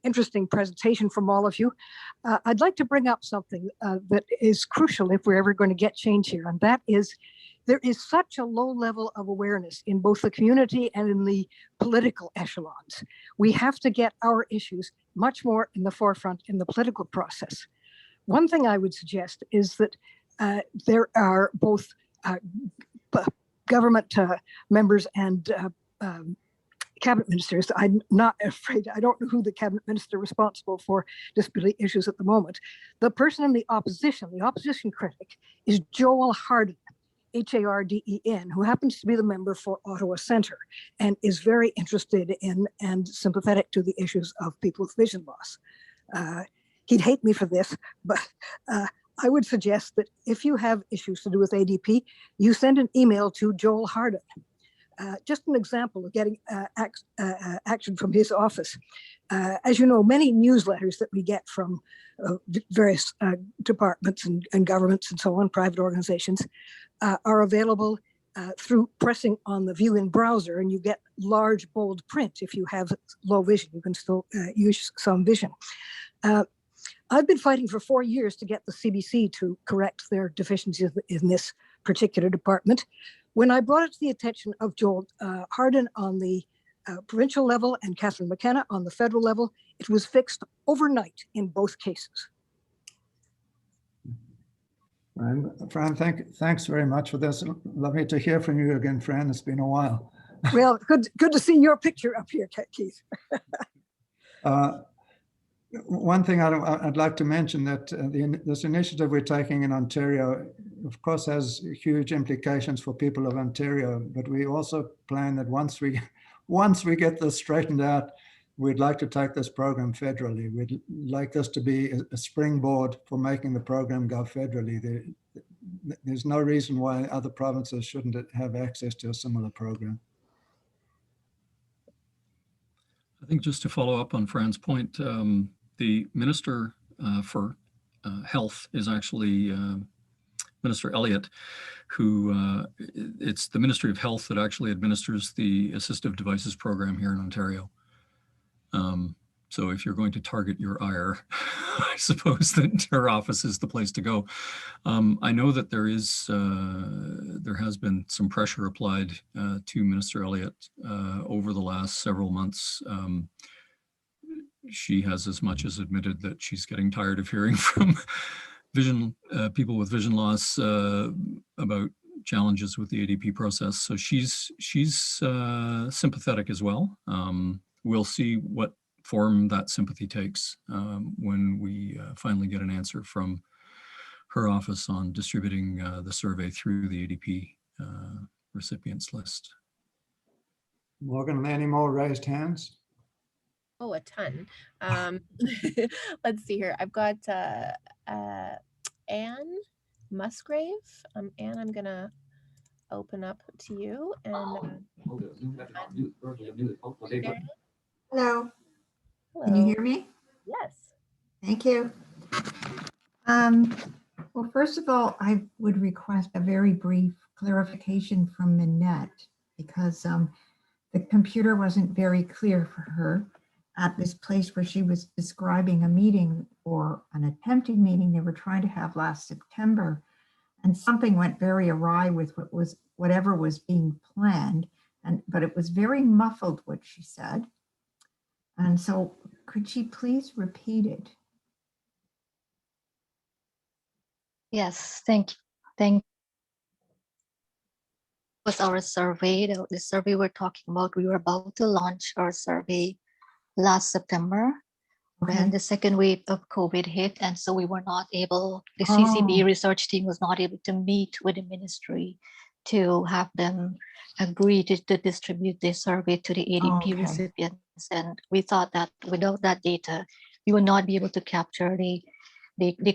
interesting presentation from all of you. I'd like to bring up something that is crucial if we're ever going to get change here, and that is there is such a low level of awareness in both the community and in the political echelons. We have to get our issues much more in the forefront in the political process. One thing I would suggest is that there are both government members and cabinet ministers. I'm not afraid, I don't know who the cabinet minister responsible for disability issues at the moment. The person in the opposition critic, is Joel Harden, Harden, who happens to be the member for Ottawa Centre and is very interested in and sympathetic to the issues of people with vision loss. He'd hate me for this, but I would suggest that if you have issues to do with ADP, you send an email to Joel Harden. Just an example of getting action from his office. As you know, many newsletters that we get from various departments and governments and so on, private organizations, are available through pressing on the View in browser, and you get large, bold print. If you have low vision, you can still use some vision. I've been fighting for 4 years to get the CBC to correct their deficiencies in this particular department. When I brought it to the attention of Joel Harden on the provincial level and Catherine McKenna on the federal level, it was fixed overnight in both cases. Fran, thanks very much for this. Lovely to hear from you again, Fran. It's been a while. Well, good to see your picture up here, Keith. One thing I'd like to mention, that this initiative we're taking in Ontario, of course, has huge implications for people of Ontario, but we also plan that once we get this straightened out, we'd like to take this program federally. We'd like this to be a springboard for making the program go federally. There's no reason why other provinces shouldn't have access to a similar program. I think just to follow up on Fran's point, the Minister for Health is actually Minister Elliott, who it's the Ministry of Health that actually administers the Assistive Devices program here in Ontario. So if you're going to target your ire, I suppose that her office is the place to go. I know that there has been some pressure applied to Minister Elliott over the last several months. She has as much as admitted that she's getting tired of hearing from people with vision loss about challenges with the ADP process. So she's sympathetic as well. We'll see what form that sympathy takes when we finally get an answer from her office on distributing the survey through the ADP recipients list. Morgan, any more raised hands? Oh, a ton. Let's see here. I've got Anne Musgrave. Anne, I'm gonna open up to you and Hello, can you hello. hear me? Yes. Thank you. Well, first of all, I would request a very brief clarification from Minette because the computer wasn't very clear for her at this place where she was describing a meeting or an attempted meeting they were trying to have last September. And something went very awry with whatever was being planned. But it was very muffled what she said. And so could she please repeat it? Yes, thank was our survey, the survey we're talking about. We were about to launch our survey last September when the second wave of COVID hit. And so we were not able, the CCB research team was not able to meet with the ministry to have them agree to distribute the survey to the ADP recipients. And we thought that without that data, we would not be able to capture the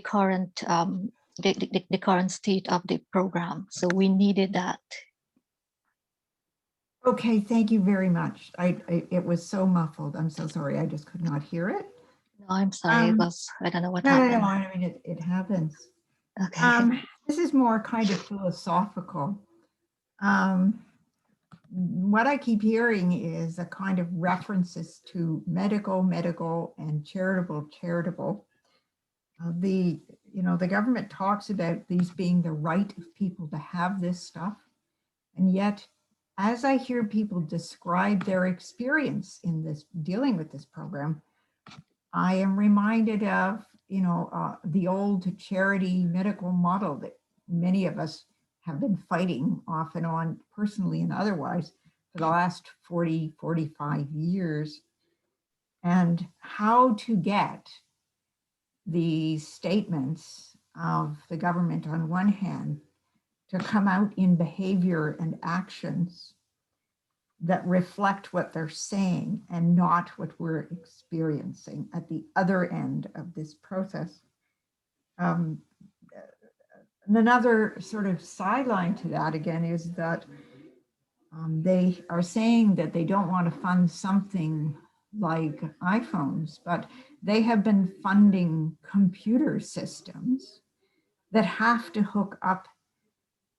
current the current state of the program. So we needed that. Okay, thank you very much. It was so muffled. I'm so sorry. I just could not hear it. No, I'm sorry. It was, I don't know what No, happened. no, I mean, it happens. Okay. This is more kind of philosophical. What I keep hearing is a kind of references to medical, and charitable. The government talks about these being the right of people to have this stuff. And yet, as I hear people describe their experience in this, dealing with this program, I am reminded of, the old charity medical model that many of us have been fighting off and on personally and otherwise for the last 40, 45 years, and how to get the statements of the government on one hand to come out in behavior and actions that reflect what they're saying and not what we're experiencing at the other end of this process. And another sort of sideline to that again is that they are saying that they don't want to fund something like iPhones, but they have been funding computer systems that have to hook up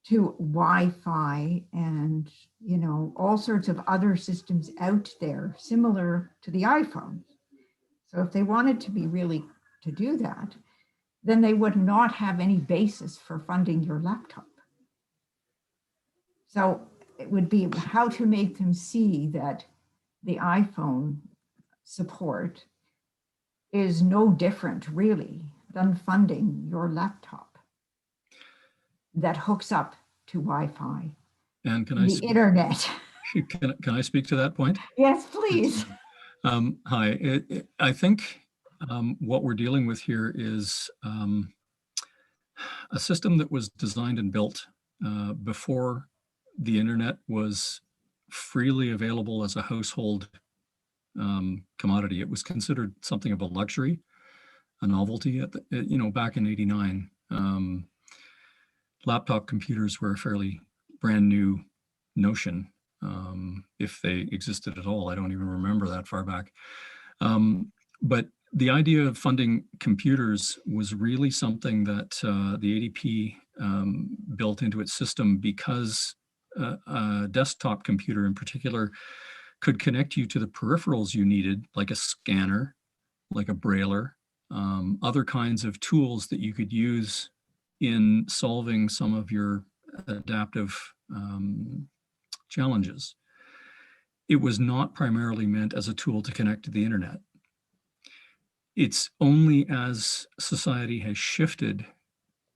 to Wi-Fi and, all sorts of other systems out there similar to the iPhones. So if they wanted to be really to do that, then they would not have any basis for funding your laptop. So it would be how to make them see that the iPhone support is no different really than funding your laptop that hooks up to Wi-Fi. And can the internet. Can I speak to that point? Yes, please. Hi, I think what we're dealing with here is a system that was designed and built before the internet was freely available as a household commodity. It was considered something of a luxury, a novelty at the, back in '89. Laptop computers were a fairly brand new notion, if they existed at all. I don't even remember that far back. But the idea of funding computers was really something that the ADP built into its system because a desktop computer in particular could connect you to the peripherals you needed, like a scanner, like a brailler, other kinds of tools that you could use in solving some of your adaptive challenges. It was not primarily meant as a tool to connect to the internet. It's only as society has shifted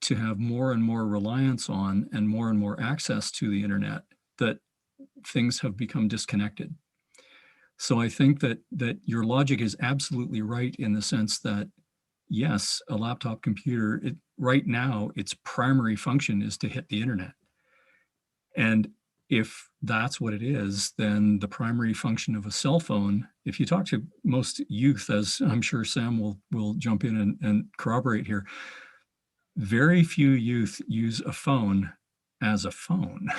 to have more and more reliance on and more access to the internet that things have become disconnected. So I think that your logic is absolutely right in the sense that, yes, a laptop computer, right now, its primary function is to hit the internet. And if that's what it is, then the primary function of a cell phone, if you talk to most youth, as I'm sure Sam will jump in and corroborate here, very few youth use a phone as a phone.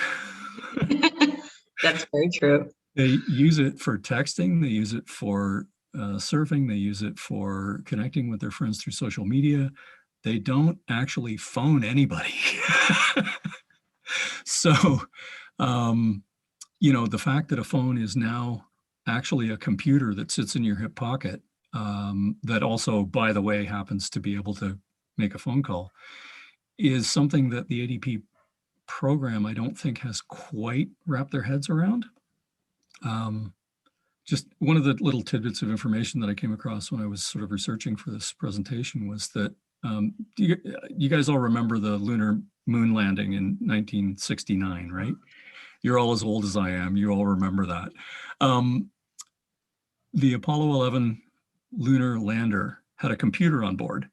That's very true. They use it for texting, they use it for surfing, they use it for connecting with their friends through social media. They don't actually phone anybody. So, you know, the fact that a phone is now actually a computer that sits in your hip pocket, that also, by the way, happens to be able to make a phone call, is something that the ADP program, I don't think, has quite wrapped their heads around. Just one of the little tidbits of information that I came across when I was sort of researching for this presentation was that you guys all remember the lunar moon landing in 1969, right? You're all as old as I am. You all remember that. The Apollo 11 lunar lander had a computer on board,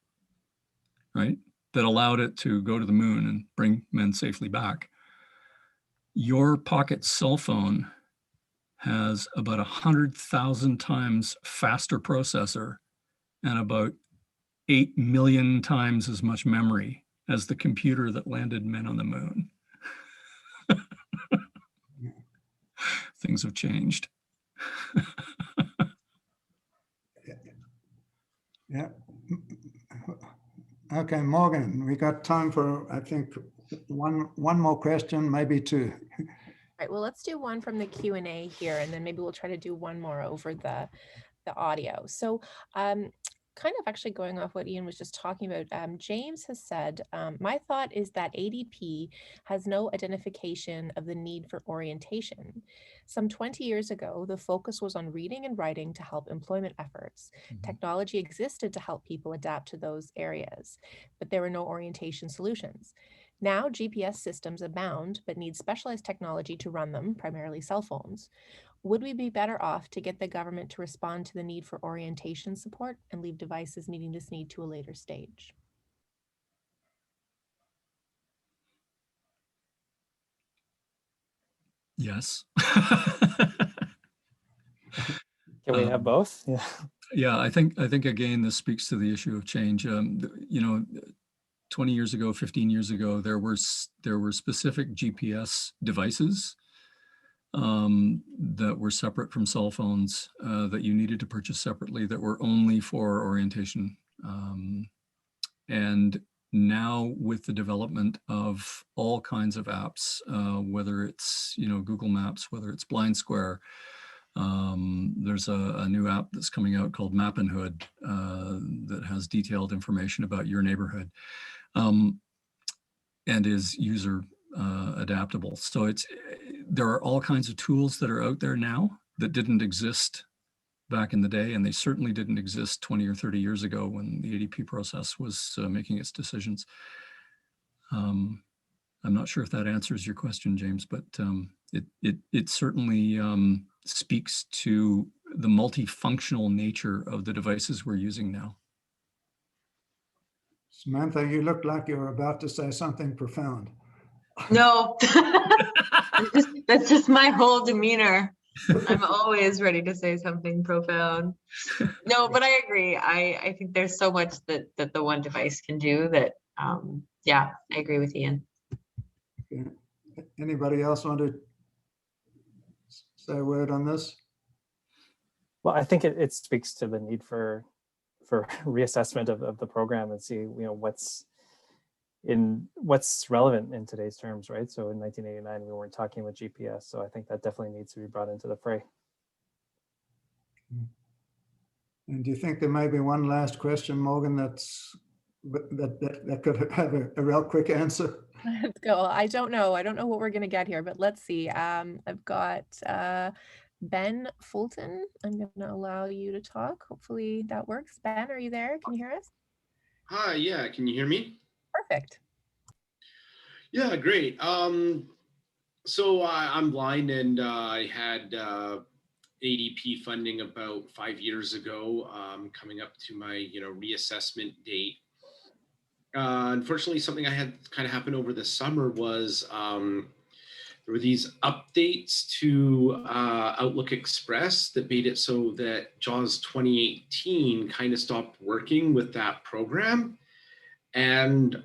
right, that allowed it to go to the moon and bring men safely back. Your pocket cell phone has about 100,000 times faster processor and about 8 million times as much memory as the computer that landed men on the moon. Things have changed. Yeah. Okay, Morgan, we got time for, I think, one more question, maybe two. All right, well, let's do one from the Q&A here, and then maybe we'll try to do one more over the audio. So kind of actually going off what Ian was just talking about, James has said, my thought is that ADP has no identification of the need for orientation. Some 20 years ago, the focus was on reading and writing to help employment efforts. Technology existed to help people adapt to those areas, but there were no orientation solutions. Now, GPS systems abound, but need specialized technology to run them, primarily cell phones. Would we be better off to get the government to respond to the need for orientation support and leave devices meeting this need to a later stage? Yes. Can we have both? Yeah. Yeah, I think again, this speaks to the issue of change. You know, 20 years ago, 15 years ago, there were specific GPS devices that were separate from cell phones that you needed to purchase separately that were only for orientation. And now with the development of all kinds of apps, whether it's, you know, Google Maps, whether it's Blind Square, there's a new app that's coming out called Mappin' Hood that has detailed information about your neighborhood and is user adaptable. So there are all kinds of tools that are out there now that didn't exist back in the day, and they certainly didn't exist 20 or 30 years ago when the ADP process was making its decisions. I'm not sure if that answers your question, James, but it certainly speaks to the multifunctional nature of the devices we're using now. Samantha, you look like you were about to say something profound. No, that's just my whole demeanor. I'm always ready to say something profound. No, but I agree. I think there's so much that the one device can do that, yeah, I agree with Ian. Okay. Anybody else want to say a word on this? Well, I think it speaks to the need for reassessment of the program and see, you know, what's relevant in today's terms, right? So in 1989, we weren't talking about GPS. So I think that definitely needs to be brought into the fray. And do you think there may be one last question, Morgan, that could have a real quick answer? Let's go. I don't know what we're going to get here, but let's see. I've got Ben Fulton. I'm going to allow you to talk. Hopefully that works. Ben, are you there? Can you hear us? Hi, yeah, can you hear me? Perfect. Yeah, great. So I'm blind, and I had ADP funding about 5 years ago, coming up to my reassessment date. Unfortunately, something I had kind of happen over the summer was there were these updates to Outlook Express that made it so that JAWS 2018 kind of stopped working with that program. And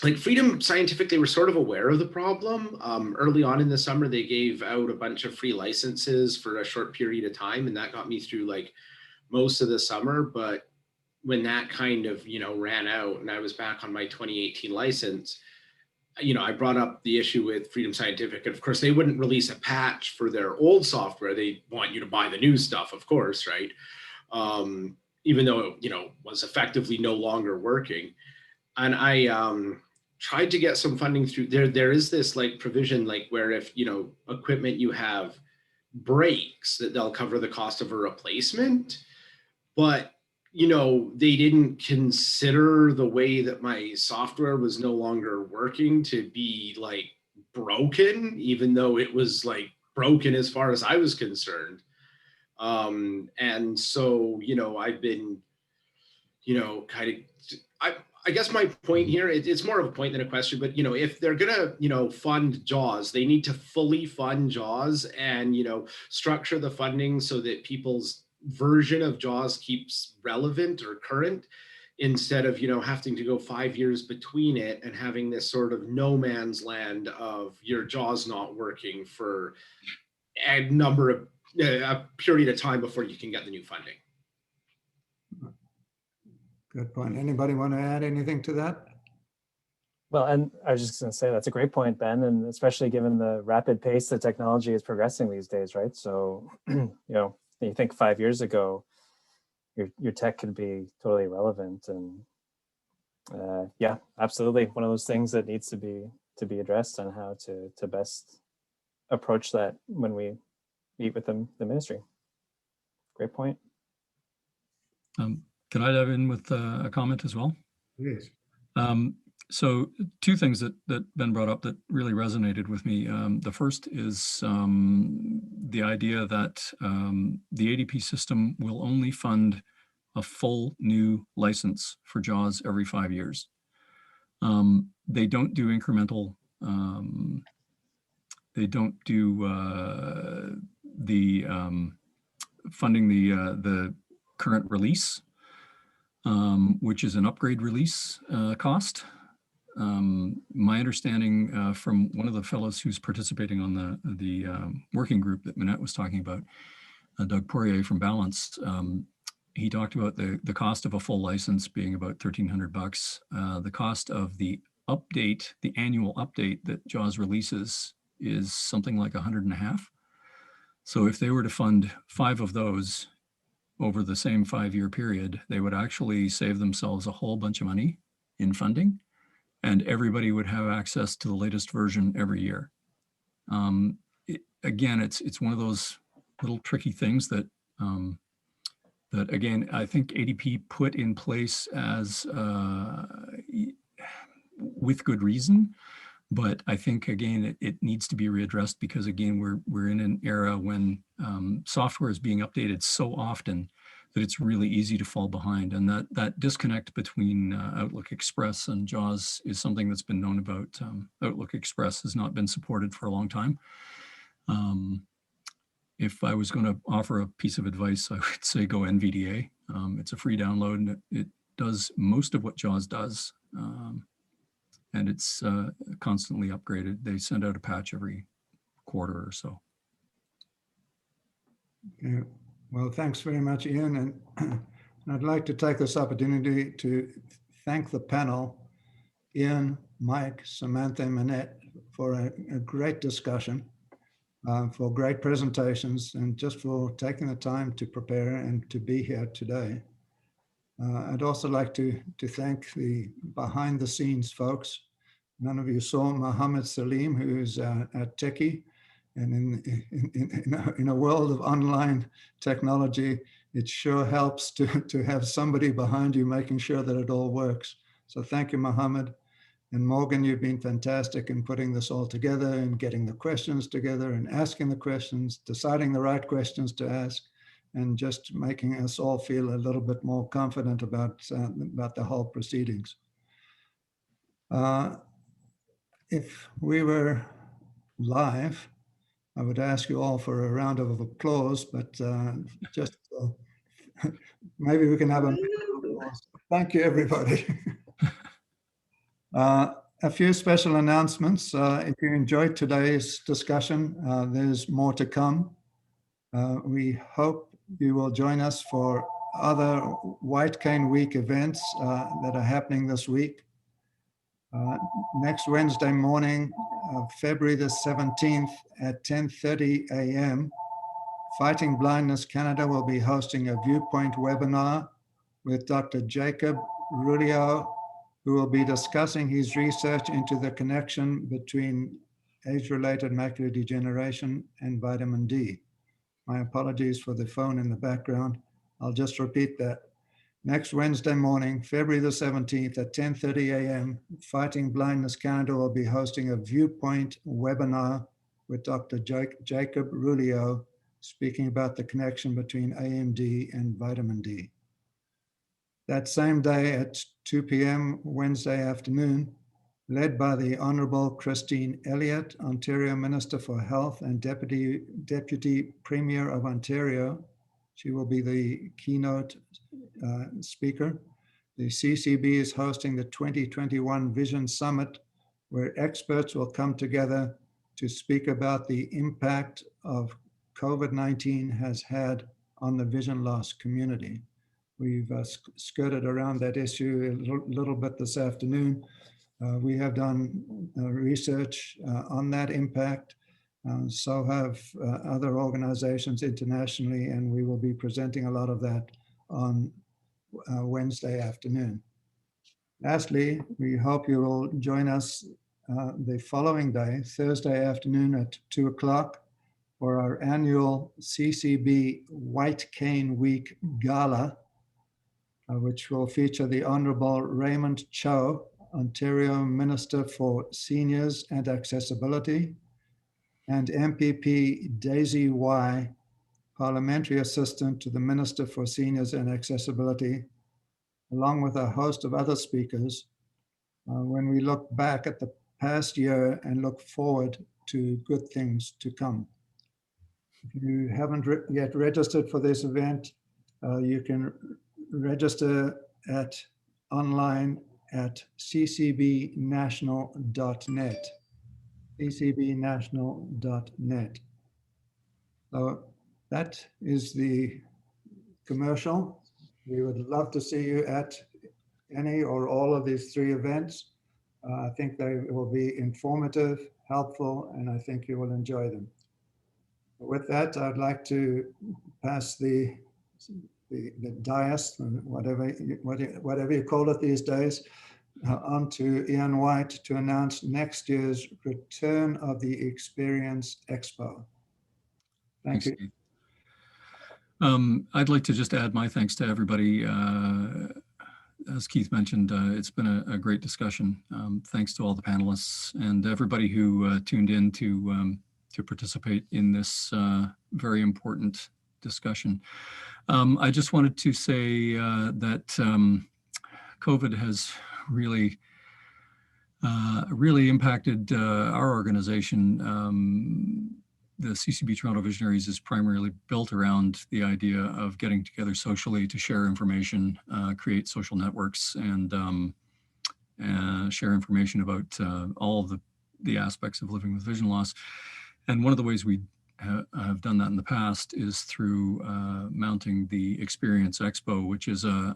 like Freedom Scientific, they were sort of aware of the problem. Early on in the summer, they gave out a bunch of free licenses for a short period of time, and that got me through like most of the summer. But when that kind of, ran out and I was back on my 2018 license, I brought up the issue with Freedom Scientific. And of course, they wouldn't release a patch for their old software. They want you to buy the new stuff, of course, right? Even though it, was effectively no longer working. And I tried to get some funding through there. There is this like provision, like where if, equipment you have breaks, that they'll cover the cost of a replacement. But they didn't consider the way that my software was no longer working to be like broken, even though it was like broken as far as I was concerned. And so, I've been, I guess my point here, it's more of a point than a question, but, if they're gonna, fund JAWS, they need to fully fund JAWS and, structure the funding so that people's version of JAWS keeps relevant or current, instead of, having to go 5 years between it and having this sort of no man's land of your JAWS not working for a period of time before you can get the new funding. Good point. Anybody want to add anything to that? Well, and I was just going to say that's a great point, Ben, and especially given the rapid pace that technology is progressing these days, right? So, you think 5 years ago, your tech could be totally irrelevant, and yeah, absolutely, one of those things that needs to be addressed on how to best approach that when we meet with the ministry. Great point. Can I dive in with a comment as well? Yes. So two things that Ben brought up that really resonated with me. The first is the idea that the ADP system will only fund a full new license for JAWS every 5 years. They don't do incremental, they don't do the funding the current release, which is an upgrade release cost. My understanding from one of the fellows who's participating on the working group that Minette was talking about, Doug Poirier from Balance, he talked about the cost of a full license being about $1,300. The cost of the update, the annual update that JAWS releases, is something like $150. So if they were to fund 5 of those over the same 5-year period, they would actually save themselves a whole bunch of money in funding, and everybody would have access to the latest version every year. Again, it's one of those little tricky things that that again, I think ADP put in place as with good reason, but I think again it needs to be readdressed, because again we're in an era when software is being updated so often that it's really easy to fall behind, and that disconnect between Outlook Express and JAWS is something that's been known about. Outlook Express has not been supported for a long time. If I was going to offer a piece of advice, I would say go NVDA. It's a free download, and it does most of what JAWS does, and it's constantly upgraded. They send out a patch every quarter or so. Okay. Well, thanks very much, Ian. And I'd like to take this opportunity to thank the panel, Ian, Mike, Samantha, and Minette, for a great discussion, for great presentations, and just for taking the time to prepare and to be here today. I'd also like to thank the behind the scenes folks. None of you saw Mohammed Salim, who's a techie. And in a world of online technology, it sure helps to have somebody behind you making sure that it all works. So thank you, Mohammed. And Morgan, you've been fantastic in putting this all together and getting the questions together and asking the questions, deciding the right questions to ask, and just making us all feel a little bit more confident about the whole proceedings. If we were live, I would ask you all for a round of applause, but just maybe we can have a applause. Thank you, everybody. a few special announcements. If you enjoyed today's discussion, there's more to come. We hope you will join us for other White Cane Week events that are happening this week. Next Wednesday morning, February the 17th at 10:30 a.m., Fighting Blindness Canada will be hosting a viewpoint webinar with Dr. Jacob Rulio, who will be discussing his research into the connection between age-related macular degeneration and vitamin D. My apologies for the phone in the background. I'll just repeat that. Next Wednesday morning, February the 17th at 10:30 a.m., Fighting Blindness Canada will be hosting a viewpoint webinar with Dr. Jacob Rulio, speaking about the connection between AMD and vitamin D. That same day at 2 p.m. Wednesday afternoon, led by the Honourable Christine Elliott, Ontario Minister for Health and Deputy Premier of Ontario. She will be the keynote speaker. The CCB is hosting the 2021 Vision Summit, where experts will come together to speak about the impact of COVID-19 has had on the vision loss community. We've skirted around that issue a little bit this afternoon. We have done research on that impact. So have other organizations internationally, and we will be presenting a lot of that on Wednesday afternoon. Lastly, we hope you will join us the following day, Thursday afternoon at 2 o'clock, for our annual CCB White Cane Week Gala, which will feature the Honourable Raymond Cho, Ontario Minister for Seniors and Accessibility, and MPP Daisy Y, Parliamentary Assistant to the Minister for Seniors and Accessibility, along with a host of other speakers, when we look back at the past year and look forward to good things to come. If you haven't yet registered for this event, you can register online at ccbnational.net, ccbnational.net. So that is the commercial. We would love to see you at any or all of these three events. I think they will be informative, helpful, and I think you will enjoy them. With that, I'd like to pass the dais, whatever you call it these days, on to Ian White to announce next year's return of the Experience Expo. Thank you. Keith. I'd like to just add my thanks to everybody. As Keith mentioned, it's been a great discussion. Thanks to all the panelists and everybody who tuned in to participate in this very important discussion. I just wanted to say that COVID has really impacted our organization. The CCB Toronto Visionaries is primarily built around the idea of getting together socially to share information, create social networks, and share information about all of the aspects of living with vision loss. And one of the ways we have done that in the past is through mounting the Experience Expo, which is a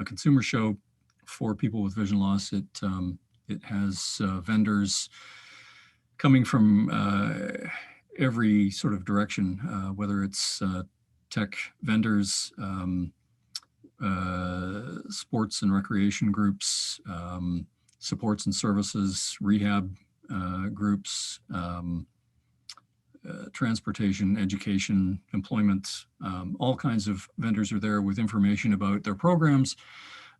consumer show for people with vision loss. It has vendors coming from every sort of direction, whether it's tech vendors, sports and recreation groups, supports and services, rehab groups, transportation, education, employment, all kinds of vendors are there with information about their programs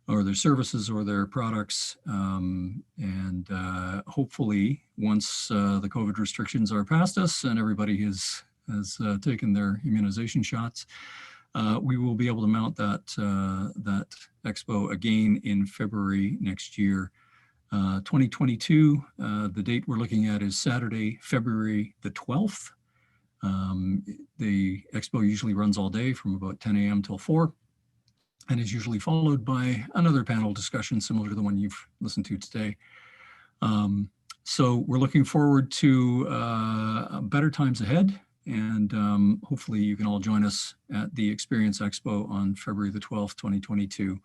or their services or their products. And hopefully once the COVID restrictions are past us and everybody has taken their immunization shots, we will be able to mount that expo again in February next year. 2022, the date we're looking at is Saturday, February the 12th. The expo usually runs all day from about 10 a.m. till 4, and is usually followed by another panel discussion similar to the one you've listened to today. So we're looking forward to better times ahead. And hopefully you can all join us at the Experience Expo on February the 12th, 2022.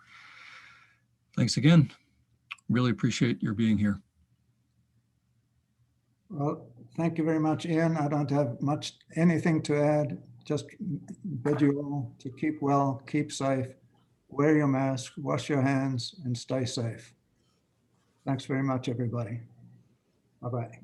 Thanks again. Really appreciate your being here. Well, thank you very much, Ian. I don't have anything to add. Just bid you all to keep well, keep safe, wear your mask, wash your hands, and stay safe. Thanks very much, everybody. Bye-bye.